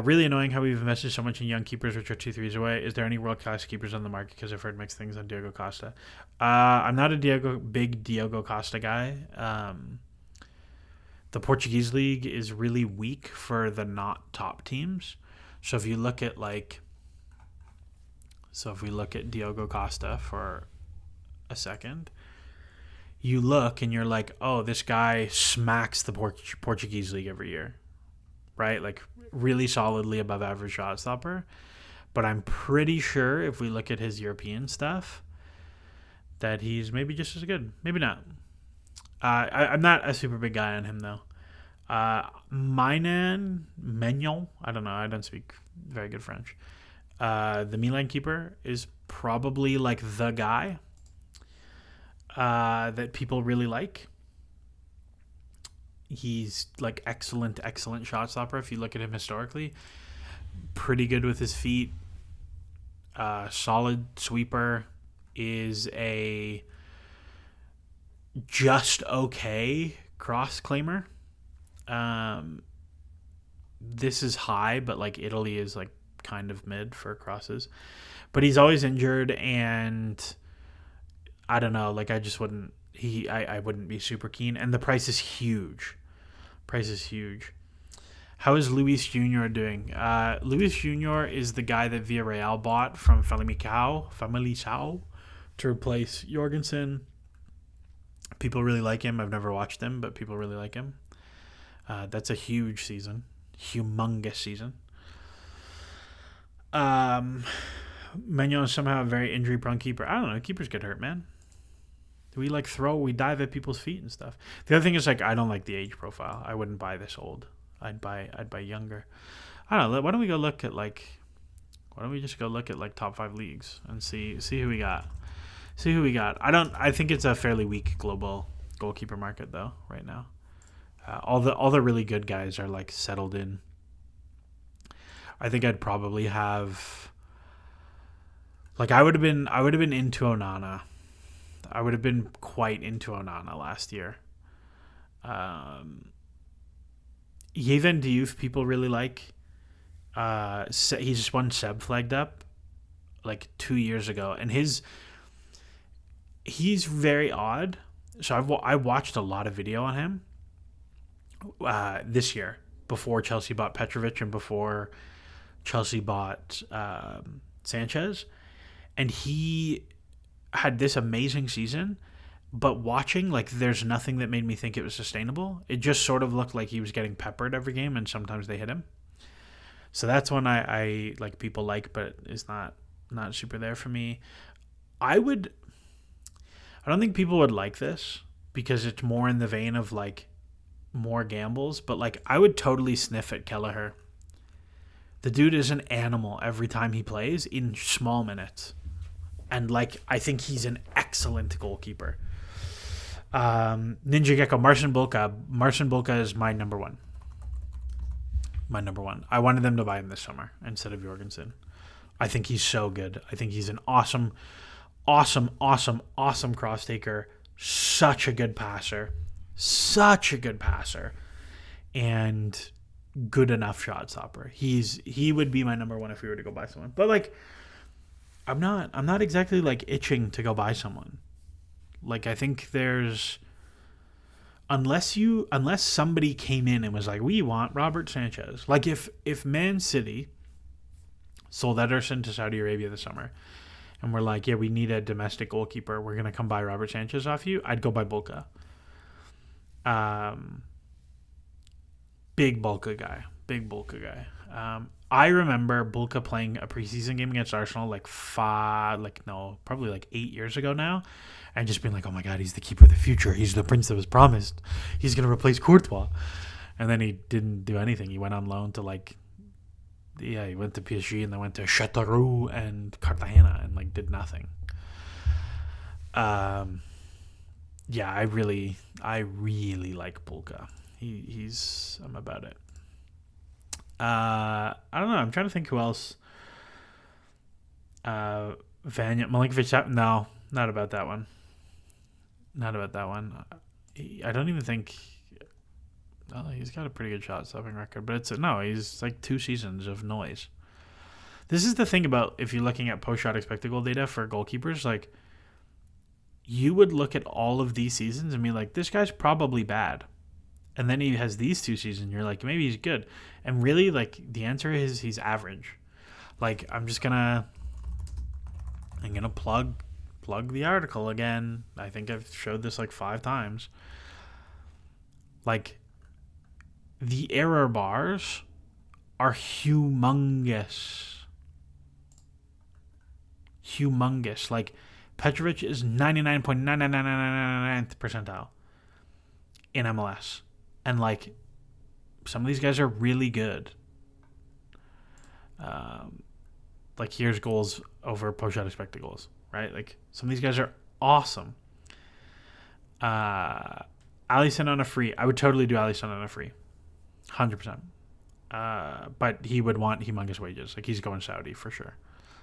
Really annoying how we've invested so much in young keepers, which are 2-3s away. Is there any world-class keepers on the market? Because I've heard mixed things on Diogo Costa. I'm not a big Diogo Costa guy. The Portuguese league is really weak for the not top teams. So if we look at Diogo Costa for a second, you look and you're like, oh, this guy smacks the Portuguese league every year, right? Like really solidly above average shot stopper. But I'm pretty sure if we look at his European stuff, that he's maybe just as good. Maybe not. I'm not a super big guy on him, though. Mignon, I don't know. I don't speak very good French. The Milan keeper is probably like the guy that people really like. He's like excellent shot stopper. If you look at him historically, pretty good with his feet. Solid sweeper. Is a just okay cross claimer. This is high, but like Italy is like kind of mid for crosses. But he's always injured, and I don't know. Like I just wouldn't. I wouldn't be super keen, and the price is huge. How is Luis Jr. doing? Luis Jr. is the guy that Villarreal bought from Famalicão to replace Jorgensen. People really like him. I've never watched him, but people really like him. That's a huge season. Humongous season. Maignan is somehow a very injury-prone keeper. I don't know. Keepers get hurt, man. We dive at people's feet and stuff. The other thing is, like, I don't like the age profile. I wouldn't buy this old. I'd buy younger. I don't know. Why don't we just go look at top 5 leagues and see who we got. I think it's a fairly weak global goalkeeper market though right now. All the really good guys are like settled in. I think I'd probably have I would have been into Onana. I would have been quite into Onana last year. Yevhen Diouf people really like. He's just one Seb flagged up like 2 years ago, and he's very odd. So I watched a lot of video on him this year, before Chelsea bought Petrovic and before Chelsea bought Sanchez, and he had this amazing season. But watching, there's nothing that made me think it was sustainable. It just sort of looked like he was getting peppered every game, and sometimes they hit him. So that's one I like, people like, but is not super there for me. I don't think people would like this because it's more in the vein of more gambles, but I would totally sniff at Kelleher. The dude is an animal every time he plays in small minutes. And I think he's an excellent goalkeeper. Ninja Gecko, Marcin Bulka is my number one. I wanted them to buy him this summer instead of Jorgensen. I think he's so good. I think he's an awesome cross taker. Such a good passer. And good enough shot stopper. He would be my number one if we were to go buy someone. But I'm not exactly itching to go buy someone. I think there's unless somebody came in and was like, we want Robert Sanchez. Like if Man City sold Ederson to Saudi Arabia this summer, and we're like, yeah, we need a domestic goalkeeper, we're gonna come buy Robert Sanchez off you, I'd go buy Bulka. Big Bulka guy. I remember Bulka playing a preseason game against Arsenal probably like 8 years ago now, and just being like, oh my god, he's the keeper of the future. He's the prince that was promised. He's going to replace Courtois. And then he didn't do anything. He went on loan to he went to PSG and then went to Châteauroux and Cartagena and did nothing. Yeah, I really like Bulka. I'm about it. I don't know. I'm trying to think who else. Vanya Milinkovic. No, not about that one. I don't even think. Well, he's got a pretty good shot stopping record, but he's like 2 seasons of noise. This is the thing about if you're looking at post shot expected goal data for goalkeepers, like you would look at all of these seasons and be like, this guy's probably bad. And then he has these 2 seasons, you're like, maybe he's good. And really, the answer is he's average. I'm gonna plug the article again. I think I've showed this 5 times. The error bars are humongous. Petrovic is 99.99999th percentile in MLS. And some of these guys are really good. Here's goals over post shot expected goals, right? Some of these guys are awesome. Alisson on a free. I would totally do Alisson on a free. 100%. But he would want humongous wages. He's going Saudi for sure.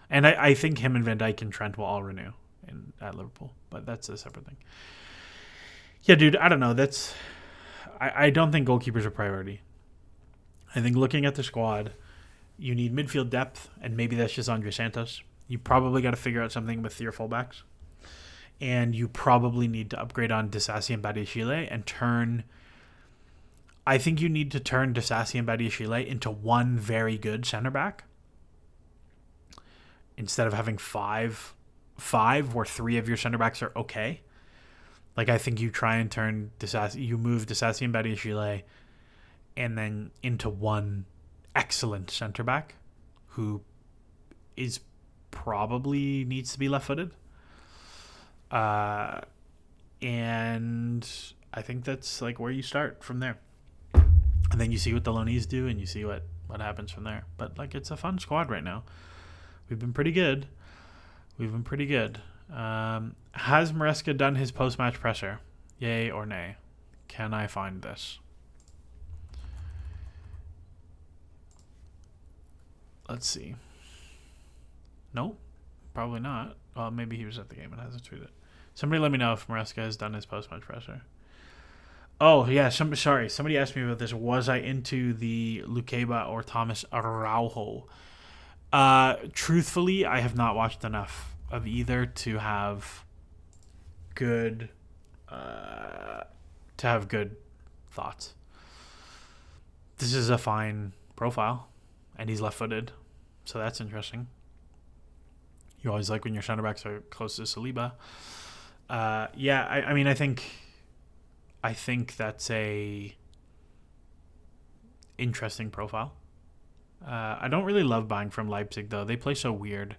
And I think him and Van Dijk and Trent will all renew at Liverpool. But that's a separate thing. Yeah, dude, I don't know. I don't think goalkeepers are priority. I think looking at the squad, you need midfield depth, and maybe that's just Andre Santos. You probably got to figure out something with your fullbacks. And you probably need to upgrade on Disasi and Badiashile and turn... I think you need to turn Disasi and Badiashile into one very good center back instead of having five where 3 of your center backs are okay. I think you try and turn you move Disasi and Badiashile and then into one excellent center back who is probably needs to be left-footed. And I think that's where you start from there. And then you see what the loanees do and you see what happens from there. But it's a fun squad right now. We've been pretty good. Has Maresca done his post-match presser? Yay or nay? Can I find this? Let's see. Nope. Probably not. Well, maybe he was at the game and hasn't tweeted. Somebody let me know if Maresca has done his post-match presser. Oh, yeah. Somebody asked me about this. Was I into the Lukeba or Thomas Araujo? Truthfully, I have not watched enough of either to have good thoughts. This is a fine profile, and he's left-footed, so that's interesting. You always like when your center backs are close to Saliba. Yeah, I mean, I think that's a interesting profile. I don't really love buying from Leipzig though. They play so weird.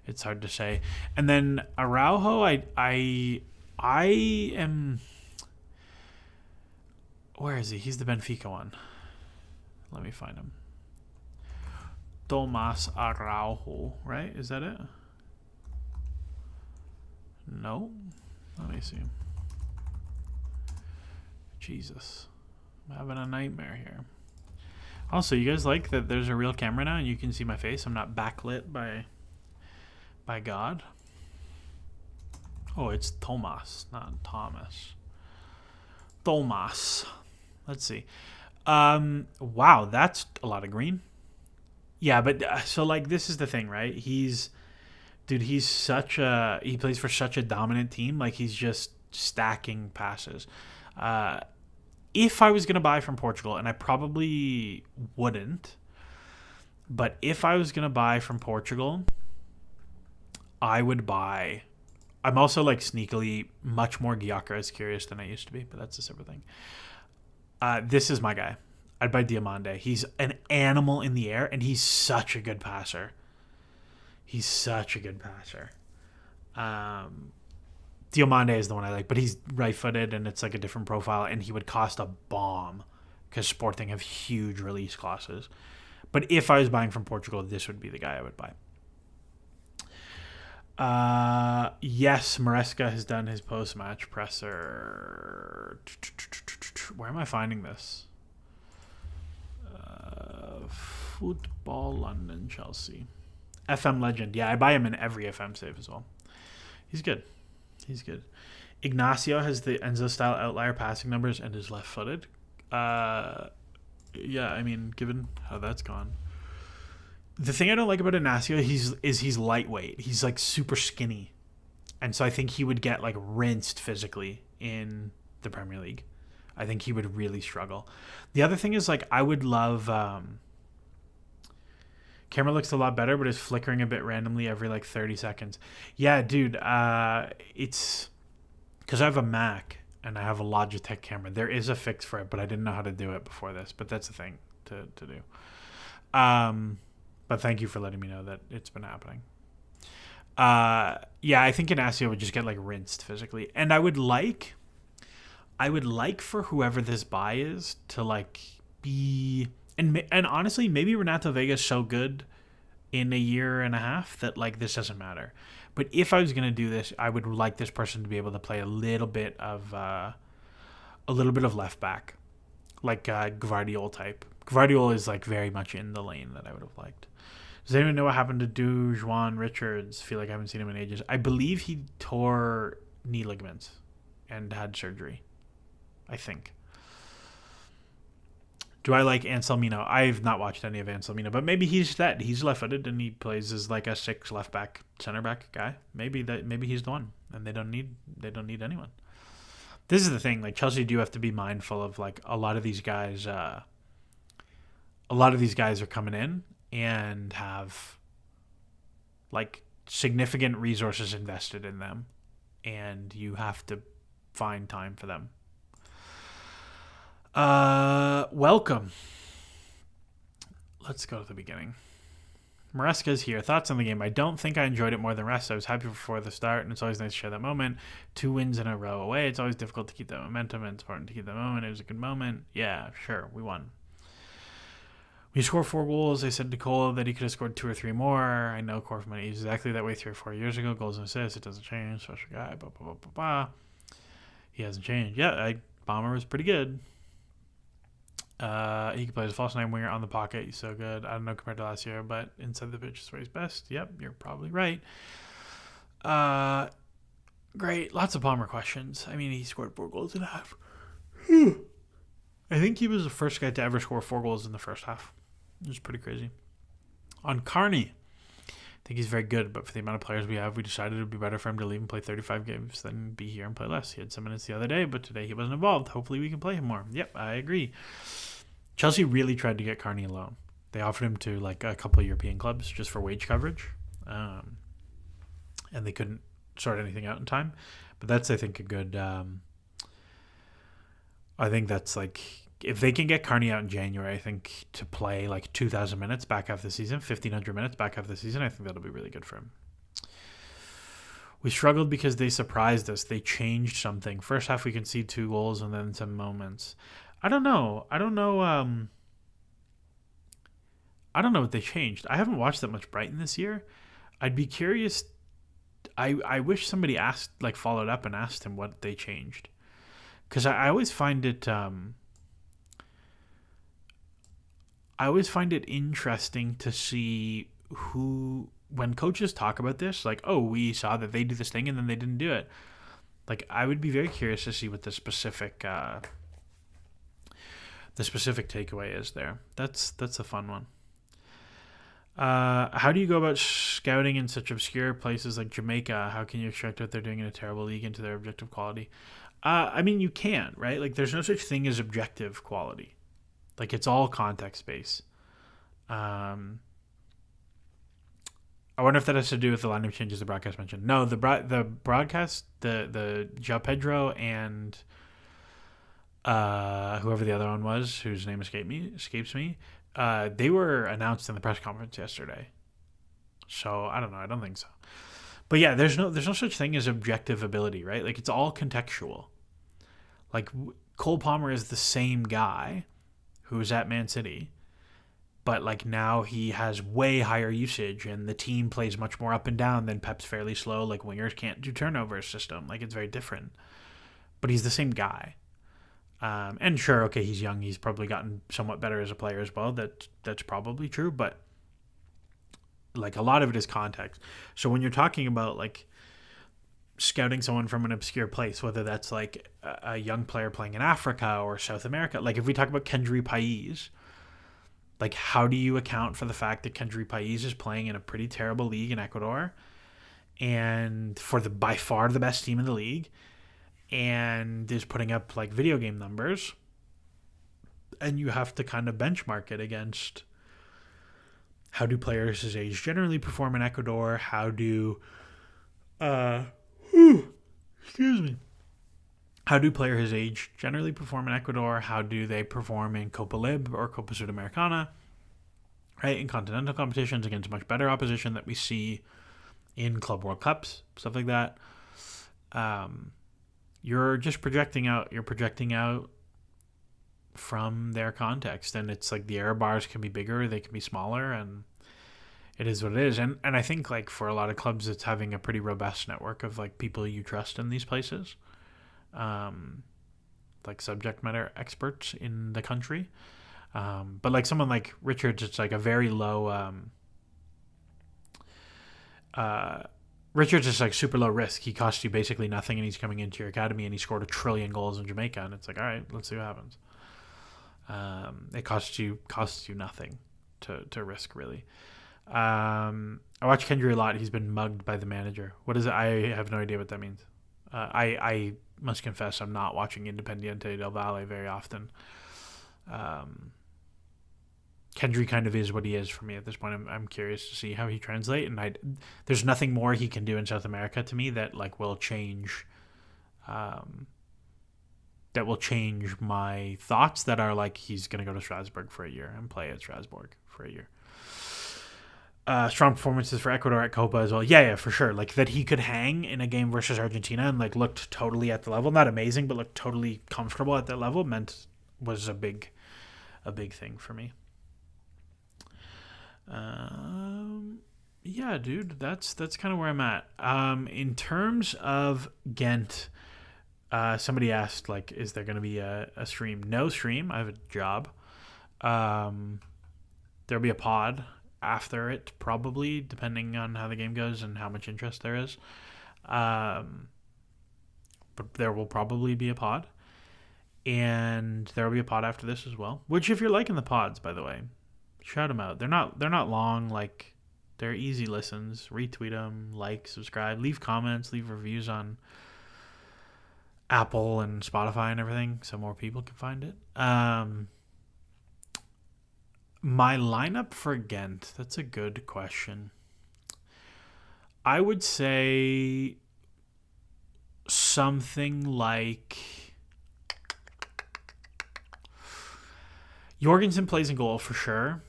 It's hard to say. And then Araujo, I am. Where is he? He's the Benfica one. Let me find him. Tomas Araujo, right? Is that it? No. Let me see. Jesus. I'm having a nightmare here. Also, you guys like that there's a real camera now and you can see my face? I'm not backlit by God. Oh, it's Tomas, not Thomas. Tomas. Let's see. Wow, that's a lot of green. Yeah, but so this is the thing, right? He plays for such a dominant team. He's just stacking passes. if I was going to buy from Portugal, and I probably wouldn't, but if I was going to buy from Portugal, I would buy... I'm also like sneakily much more Gyökeres curious than I used to be, but that's a separate thing. This is my guy. I'd buy Diomande. He's an animal in the air, and he's such a good passer. Diomande is the one I like, but he's right-footed, and it's like a different profile, and he would cost a bomb because Sporting have huge release clauses. But if I was buying from Portugal, this would be the guy I would buy. Yes, Maresca has done his post-match presser. Where am I finding this? Football London, Chelsea. FM legend. Yeah, I buy him in every FM save as well. He's good. Ignacio has the Enzo-style outlier passing numbers and is left-footed. Yeah, I mean, given how that's gone. The thing I don't like about Ignacio is he's lightweight. He's like super skinny. And so I think he would get like rinsed physically in the Premier League. I think he would really struggle. The other thing is like I would love camera looks a lot better, but it's flickering a bit randomly every like 30 seconds. Yeah, dude, it's because I have a Mac and I have a Logitech camera. There is a fix for it, but I didn't know how to do it before this. But that's the thing to do. But thank you for letting me know that it's been happening. Yeah, I think Ignacio would just get like rinsed physically, and I would like for whoever this buy is to like be and honestly, maybe Renato Vega's so good in a year and a half that like this doesn't matter. But if I was gonna do this, I would like this person to be able to play a little bit of left back, like Gvardiol type. Gvardiol is like very much in the lane that I would have liked. Does anyone know what happened to Dujuan Richards? Feel like I haven't seen him in ages. I believe he tore knee ligaments and had surgery. I think. Do I like Anselmino? I've not watched any of Anselmino, but maybe he's left-footed and he plays as like a 6 left back, center back guy. Maybe he's the one, and they don't need anyone. This is the thing. Like Chelsea do have to be mindful of like a lot of these guys. A lot of these guys are coming in and have like significant resources invested in them, and you have to find time for them. Welcome. Let's go to the beginning. Maresca's here. Thoughts on the game? I don't think I enjoyed it more than the rest. I was happy before the start, and it's always nice to share that moment. 2 wins in a row away. It's always difficult to keep that momentum, and it's important to keep that moment. It was a good moment. Yeah, sure. We won. When you score 4 goals, I said to Cole that he could have scored 2 or 3 more. I know Corfman is exactly that way 3 or 4 years ago. Goals and assists. It doesn't change. Special guy. Blah, blah, blah, blah, blah. He hasn't changed. Yeah, Bomber was pretty good. He can play as a false 9 winger on the pocket. He's so good. I don't know compared to last year, but inside the pitch is where he's best. Yep, you're probably right. Great. Lots of Palmer questions. I mean, he scored 4 goals in a half. I think he was the first guy to ever score 4 goals in the first half. It was pretty crazy. On Carney, I think he's very good, but for the amount of players we have, we decided it would be better for him to leave and play 35 games than be here and play less. He had some minutes the other day, but today he wasn't involved. Hopefully we can play him more. Yep, I agree. Chelsea really tried to get Carney a loan. They offered him to like a couple of European clubs just for wage coverage, and they couldn't sort anything out in time. But that's, I think, a good... I think that's like... If they can get Carney out in January, I think to play like 2,000 minutes back half the season, 1,500 minutes back half the season, I think that'll be really good for him. We struggled because they surprised us. They changed something. First half we conceded 2 goals and then some moments. I don't know what they changed. I haven't watched that much Brighton this year. I'd be curious. I wish somebody followed up and asked him what they changed. Because I always find it... I always find it interesting to see when coaches talk about this, like, oh, we saw that they do this thing and then they didn't do it. Like, I would be very curious to see what the specific takeaway is there. That's a fun one. How do you go about scouting in such obscure places like Jamaica? How can you extract what they're doing in a terrible league into their objective quality? I mean, you can, right? Like, there's no such thing as objective quality. Like, it's all context based. Um, I wonder if that has to do with the lineup changes the broadcast mentioned. No, the broadcast, the João Pedro and whoever the other one was, whose name escapes me, they were announced in the press conference yesterday. So I don't know. I don't think so. But yeah, there's no such thing as objective ability, right? Like, it's all contextual. Like, Cole Palmer is the same guy who was at Man City, but like now he has way higher usage and the team plays much more up and down than Pep's fairly slow. Like, wingers can't do turnover system. Like, it's very different. But he's the same guy. And sure, okay, he's young. He's probably gotten somewhat better as a player as well. That's probably true. But like, a lot of it is context. So when you're talking about like scouting someone from an obscure place, whether that's like a young player playing in Africa or South America, like if we talk about Kendry Pais, like, how do you account for the fact that Kendry Pais is playing in a pretty terrible league in Ecuador and for the by far the best team in the league and is putting up like video game numbers, and you have to kind of benchmark it against how do players his age generally perform in Ecuador? How do excuse me. How do players his age generally perform in Ecuador? How do they perform in Copa Lib or Copa Sudamericana? Right, in continental competitions against much better opposition that we see in Club World Cups, stuff like that. You're just projecting out. You're projecting out from their context, and it's like the error bars can be bigger, they can be smaller, and it is what it is. And I think like for a lot of clubs, it's having a pretty robust network of like people you trust in these places. Like subject matter experts in the country. But like someone like Richards, it's like a very low, Richards is like super low risk. He costs you basically nothing and he's coming into your academy and he scored 1 trillion goals in Jamaica. And it's like, all right, let's see what happens. It costs you nothing to risk really. I watch Kendry a lot. He's been mugged by the manager. What is it? I have no idea what that means. I must confess I'm not watching Independiente del Valle very often. Kendry kind of is what he is for me at this point. I'm curious to see how he translates, and there's nothing more he can do in South America to me that like will change my thoughts that are like he's going to go to Strasbourg for a year and play at Strasbourg for a year. Strong performances for Ecuador at Copa as well. Yeah, for sure. Like that he could hang in a game versus Argentina and like looked totally at the level. Not amazing, but looked totally comfortable at that level was a big thing for me. Yeah, dude, that's kind of where I'm at. In terms of Ghent, somebody asked like, is there going to be a stream? No stream. I have a job. There'll be a pod after it, probably, depending on how the game goes and how much interest there is. But there will probably be a pod. And there will be a pod after this as well. Which, if you're liking the pods, by the way, shout them out. They're not long. Like, they're easy listens. Retweet them, like, subscribe, leave comments, leave reviews on Apple and Spotify and everything, so more people can find it. My lineup for Ghent, that's a good question. I would say something like Jorgensen plays in goal for sure.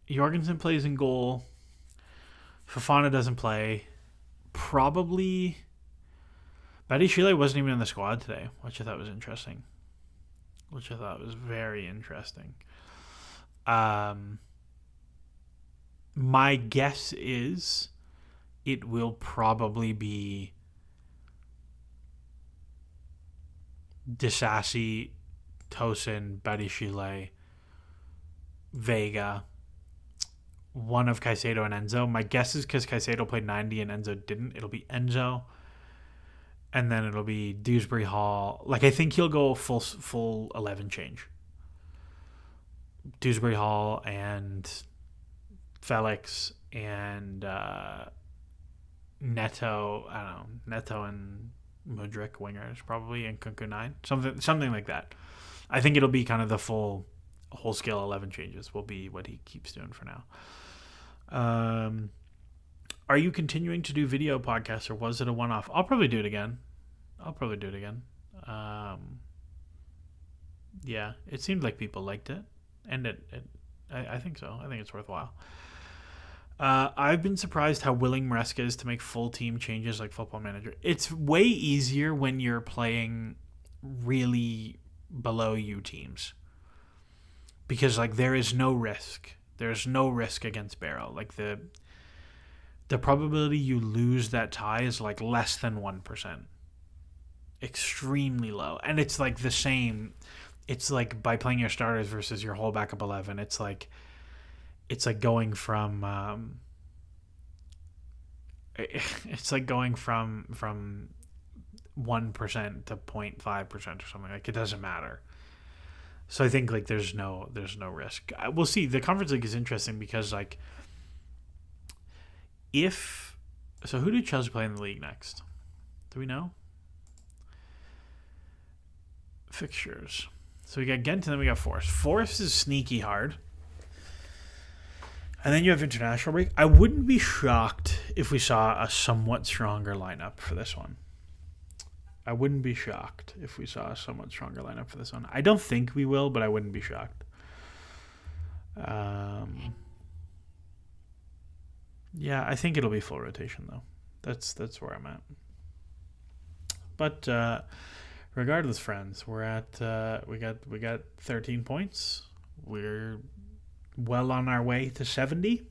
Jorgensen plays in goal. Fofana doesn't play. Probably Badiashile wasn't even in the squad today, which I thought was interesting. Which I thought was very interesting. My guess is it will probably be Disasi, Tosin, Badiashile, Vega, one of Caicedo and Enzo. My guess is because Caicedo played 90 and Enzo didn't, it'll be Enzo. And then it'll be Dewsbury Hall. Like, I think he'll go full 11 change. Dewsbury Hall and Felix and Neto. I don't know, Neto and Mudryk wingers probably, and Kunku 9, something like that. I think it'll be kind of the full whole scale 11 changes will be what he keeps doing for now. Are you continuing to do video podcasts, or was it a one-off? I'll probably do it again. Yeah, it seemed like people liked it, and I think so. I think it's worthwhile. I've been surprised how willing Maresca is to make full team changes like Football Manager. It's way easier when you're playing really below you teams, because like there is no risk. There's no risk against Barrow. Like the probability you lose that tie is like less than 1%. Extremely low. And it's like the same. It's like by playing your starters versus your whole backup 11. It's like going from 1% to 0.5% or something. Like, it doesn't matter. So I think like there's no risk. We'll see. The Conference League is interesting because like who do Chelsea play in the league next? Do we know? Fixtures. So we got Ghent and then we got Forest. Forest is sneaky hard. And then you have international break. I wouldn't be shocked if we saw a somewhat stronger lineup for this one. I wouldn't be shocked if we saw a somewhat stronger lineup for this one. I don't think we will, but I wouldn't be shocked. Yeah, I think it'll be full rotation though. That's where I'm at. But regardless, friends, we're at we got 13 points. We're well on our way to 70.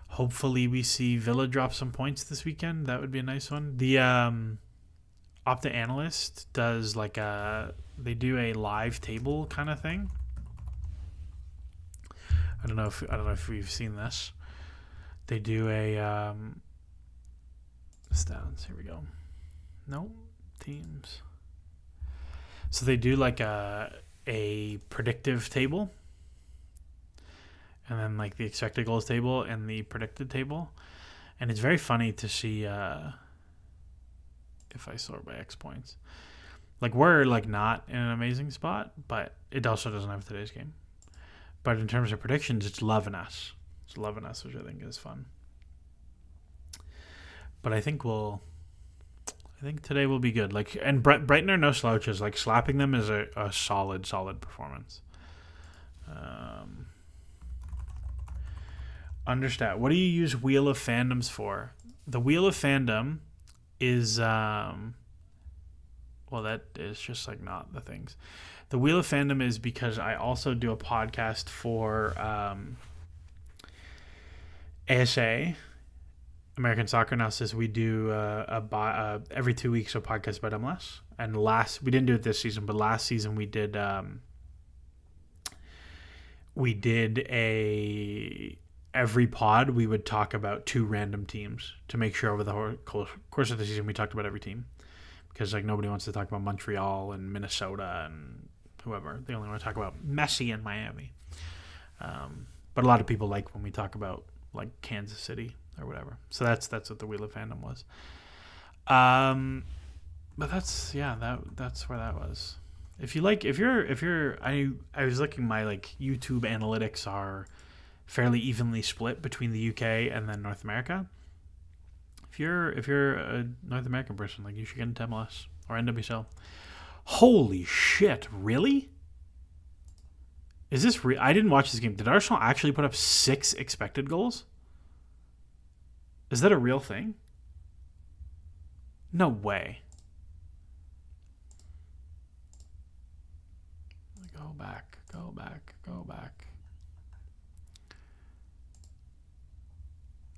Hopefully we see Villa drop some points this weekend. That would be a nice one. The Opta Analyst does like they do a live table kind of thing. I don't know if we've seen this. They do a stats. Here we go. Nope. Teams. So they do like a predictive table, and then like the expected goals table and the predicted table, and it's very funny to see if I sort by X points. Like, we're like not in an amazing spot, but it also doesn't have today's game. But in terms of predictions, it's loving us. It's loving us, which I think is fun. But I think today will be good. Like, and Brighton are no slouches. Like, slapping them is a solid performance. Understat. What do you use Wheel of Fandoms for? The Wheel of Fandom is well, that is just like not the things. The Wheel of Fandom is because I also do a podcast for ASA, American Soccer Analysis. We do every 2 weeks a podcast about MLS. And we didn't do it this season, but last season we did every pod we would talk about 2 random teams to make sure over the course of the season we talked about every team, because like nobody wants to talk about Montreal and Minnesota and whoever. They only want to talk about Messi and Miami. But a lot of people like when we talk about like Kansas City or whatever. So that's what the Wheel of Fandom was. But that's where that was. I was looking, my like YouTube analytics are fairly evenly split between the UK and then North America. If you're a North American person, like, you should get into MLS or NWSL. Holy shit, really? Is this real? I didn't watch this game. Did Arsenal actually put up 6 expected goals? Is that a real thing? No way. Go back.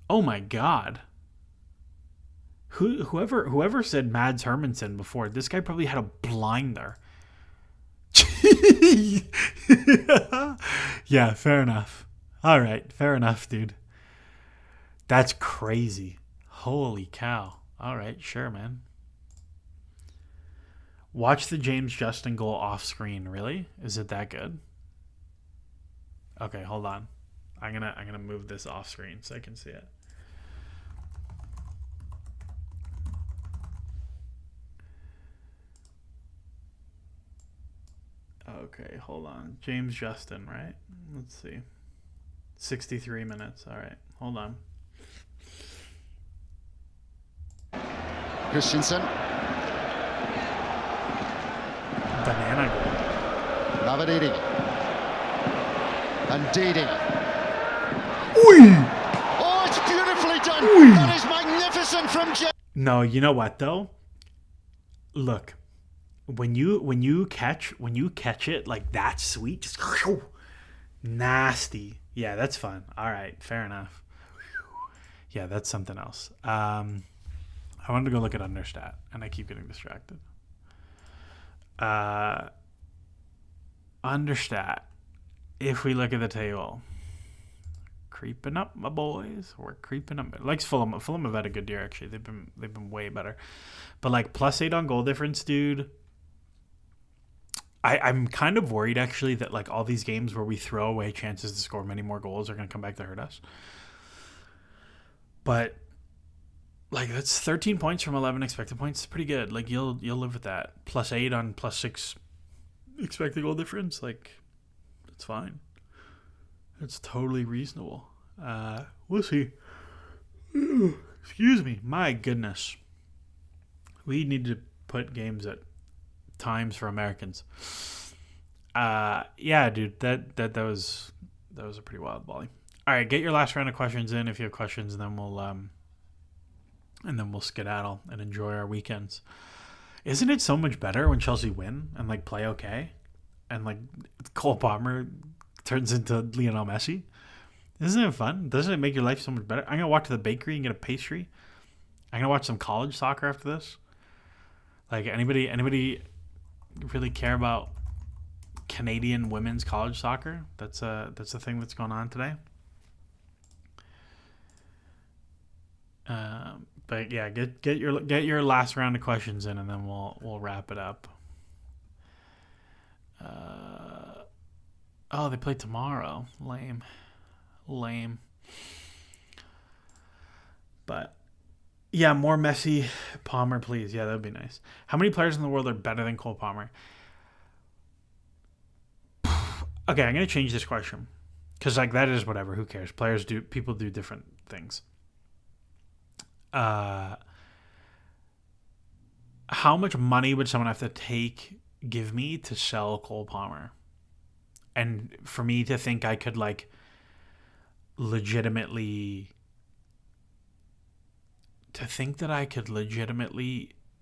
Oh my god. Whoever said Mads Hermansen before, this guy probably had a blinder. Yeah, fair enough. All right, fair enough, dude. That's crazy. Holy cow. All right, sure, man. Watch the James Justin goal off screen. Really? Is it that good? Okay, hold on. I'm gonna move this off screen so I can see it. Okay, hold on. James Justin, right? Let's see. 63 minutes. All right, hold on. Christensen. Banana goal. Navadidi. And Didi. Oh, it's beautifully done. That is magnificent from Jay. No, you know what though? Look, when you catch it like that sweet, just nasty. Yeah, that's fun. All right, fair enough. Yeah, that's something else. I wanted to go look at understat, and I keep getting distracted. Understat. If we look at the table, creeping up, my boys. We're creeping up. Like Fulham. Fulham have had a good year actually. They've been way better. But like +8 on goal difference, dude. I'm kind of worried actually that like all these games where we throw away chances to score many more goals are going to come back to hurt us. But like that's 13 points from 11 expected points. It's pretty good. Like you'll live with that. +8 on +6 expected goal difference. Like it's fine. It's totally reasonable. We'll see. Excuse me. My goodness. We need to put games at times for Americans. Yeah, dude. That was a pretty wild volley. All right, get your last round of questions in if you have questions, and then we'll skedaddle and enjoy our weekends. Isn't it so much better when Chelsea win and like play okay, and like Cole Palmer turns into Lionel Messi? Isn't it fun? Doesn't it make your life so much better? I'm gonna walk to the bakery and get a pastry. I'm gonna watch some college soccer after this. Like anybody really care about Canadian women's college soccer? That's a thing that's going on today. But yeah, get your last round of questions in, and then we'll wrap it up. Oh, they play tomorrow. Lame. But yeah, more Messi, Palmer, please. Yeah, that would be nice. How many players in the world are better than Cole Palmer? Okay, I'm gonna change this question because like that is whatever. Who cares? People do different things. How much money would someone have to give me to sell Cole Palmer? And for me to think I could like legitimately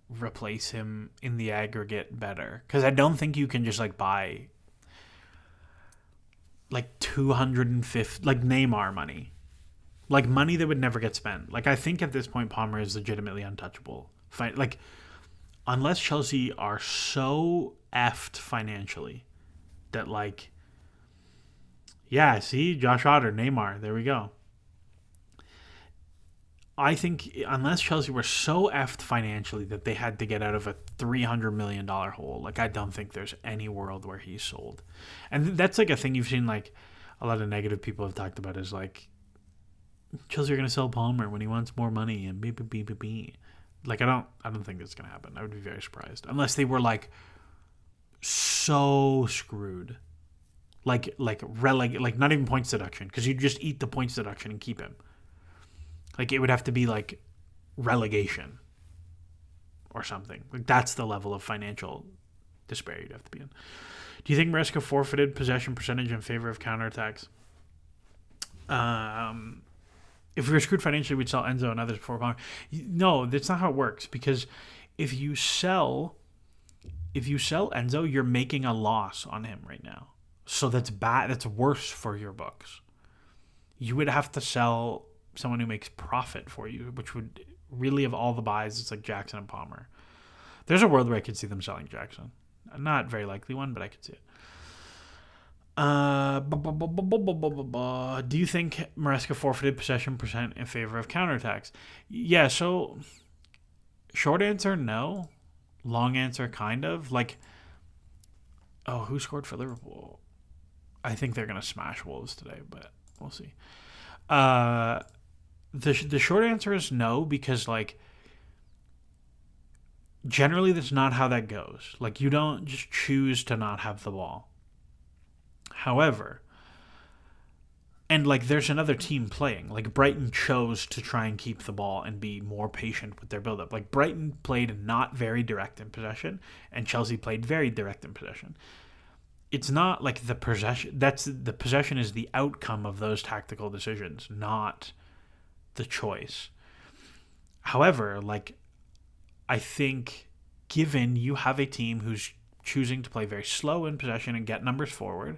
replace him in the aggregate better. Because I don't think you can just like buy like 250 like Neymar money. Like money that would never get spent. Like I think at this point Palmer is legitimately untouchable. Like unless Chelsea are so effed financially that like, yeah, see, Josh Otter, Neymar, there we go. I think unless Chelsea were so effed financially that they had to get out of a $300 million hole, like I don't think there's any world where he's sold. And that's like a thing you've seen like a lot of negative people have talked about is like Chelsea are going to sell Palmer when he wants more money and beep. Like I don't think that's going to happen. I would be very surprised unless they were like so screwed. Like not even points deduction because you just eat the points deduction and keep him. Like it would have to be like relegation or something. Like that's the level of financial despair you'd have to be in. Do you think Maresca forfeited possession percentage in favor of counterattacks? If we were screwed financially, we'd sell Enzo and others before Palmer. No, that's not how it works because if you sell Enzo, you're making a loss on him right now. So that's bad. That's worse for your books. You would have to sell someone who makes profit for you, which would really, of all the buys, it's like Jackson and Palmer. There's a world where I could see them selling Jackson. Not very likely one, but I could see it. Do you think Maresca forfeited possession percent in favor of counterattacks? Yeah, so short answer, no. Long answer, kind of. Like, who scored for Liverpool? I think they're going to smash Wolves today, but We'll see. The short answer is no, because like generally that's not how that goes. Like you don't just choose to not have the ball. However, and like there's another team playing. Like Brighton chose to try and keep the ball and be more patient with their build-up. Like Brighton played not very direct in possession, and Chelsea played very direct in possession. It's not like the possession. The possession is the outcome of those tactical decisions, not the choice. However, like I think given you have a team who's choosing to play very slow in possession and get numbers forward,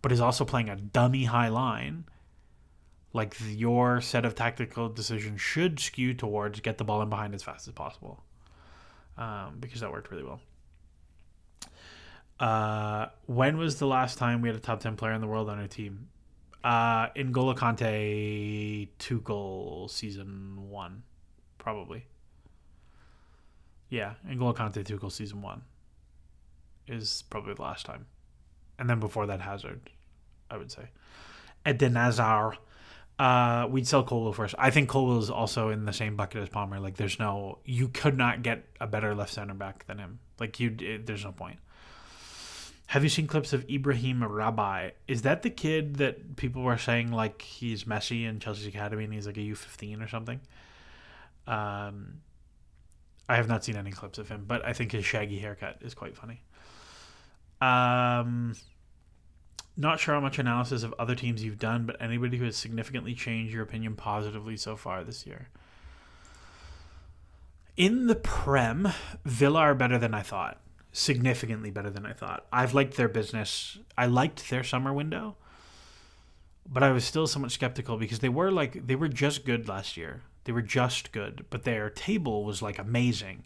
but is also playing a dummy high line, like your set of tactical decisions should skew towards get the ball in behind as fast as possible, because that worked really well. When was the last time we had a top 10 player in the world on our team? N'Golo Kante, Tuchel, season 1, probably. Yeah, N'Golo Kante, Tuchel, season 1 is probably the last time. And then before that, Hazard, I would say. Eden Hazard. We'd sell Colwill first. I think Colwill is also in the same bucket as Palmer. Like, you could not get a better left center back than him. Like, there's no point. Have you seen clips of Ibrahim Rabai? Is that the kid that people were saying, like, he's Messi in Chelsea's academy and he's like a U15 or something? I have not seen any clips of him, but I think his shaggy haircut is quite funny. Not sure how much analysis of other teams you've done, but anybody who has significantly changed your opinion positively so far this year? In the Prem, Villa are better than I thought. Significantly better than I thought. I've liked their business. I liked their summer window, but I was still somewhat skeptical because they were just good last year. They were just good, but their table was like amazing,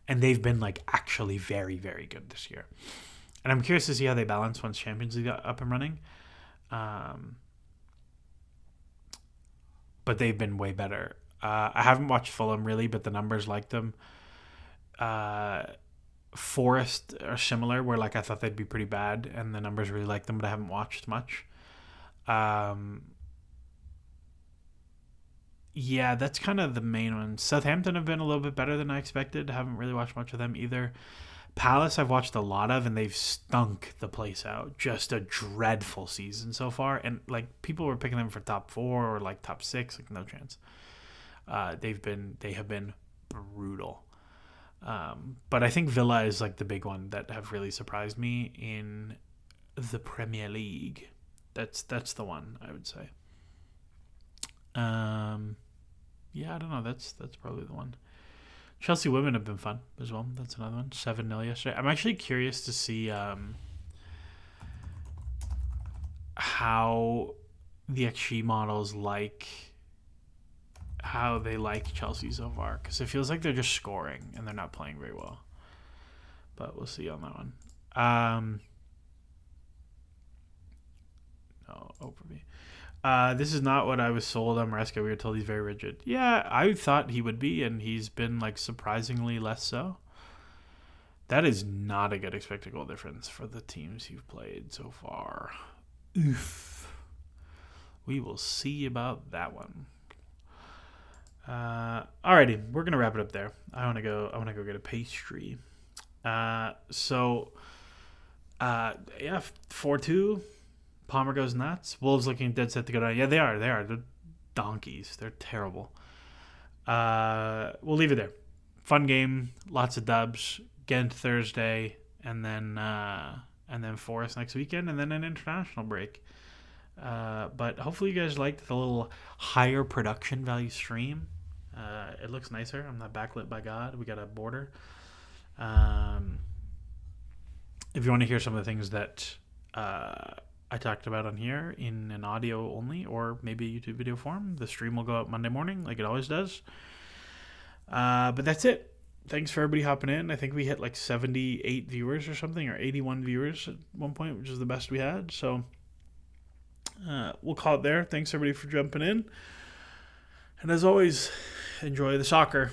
and they've been like actually very, very good this year. And I'm curious to see how they balance once Champions League got up and running. But they've been way better. I haven't watched Fulham really, but the numbers like them. Forest are similar, where like I thought they'd be pretty bad, and the numbers really like them, but I haven't watched much. Yeah, that's kind of the main one. Southampton have been a little bit better than I expected. Haven't really watched much of them either. Palace I've watched a lot of, and they've stunk the place out. Just a dreadful season so far, and like people were picking them for top 4 or like top 6, like no chance. They have been brutal. But I think Villa is like the big one that have really surprised me in the Premier League. That's the one I would say. Yeah, I don't know. That's probably the one. Chelsea women have been fun as well. That's another one. 7-0 yesterday. I'm actually curious to see how the XG models how they like Chelsea so far, because it feels like they're just scoring and they're not playing very well. But we'll see on that one. No, Oprah. This is not what I was sold on Maresca. We were told he's very rigid. Yeah, I thought he would be, and he's been like surprisingly less so. That is not a good expected goal difference for the teams you've played so far. Oof. We will see about that one. Alrighty, we're gonna wrap it up there. I wanna go get a pastry. Yeah, 4-2. Palmer goes nuts. Wolves looking dead set to go down. Yeah, they are. They're donkeys. They're terrible. We'll leave it there. Fun game. Lots of dubs. Get into Thursday, and then Forest next weekend, and then an international break. But hopefully you guys liked the little higher production value stream. It looks nicer. I'm not backlit by God. We got a border. If you want to hear some of the things that I talked about on here in an audio only, or maybe a YouTube video form, the stream will go out Monday morning like it always does. But that's it. Thanks for everybody hopping in. I think we hit like 78 viewers or something, or 81 viewers at one point, which is the best we had. So we'll call it there. Thanks everybody for jumping in. And as always, enjoy the soccer.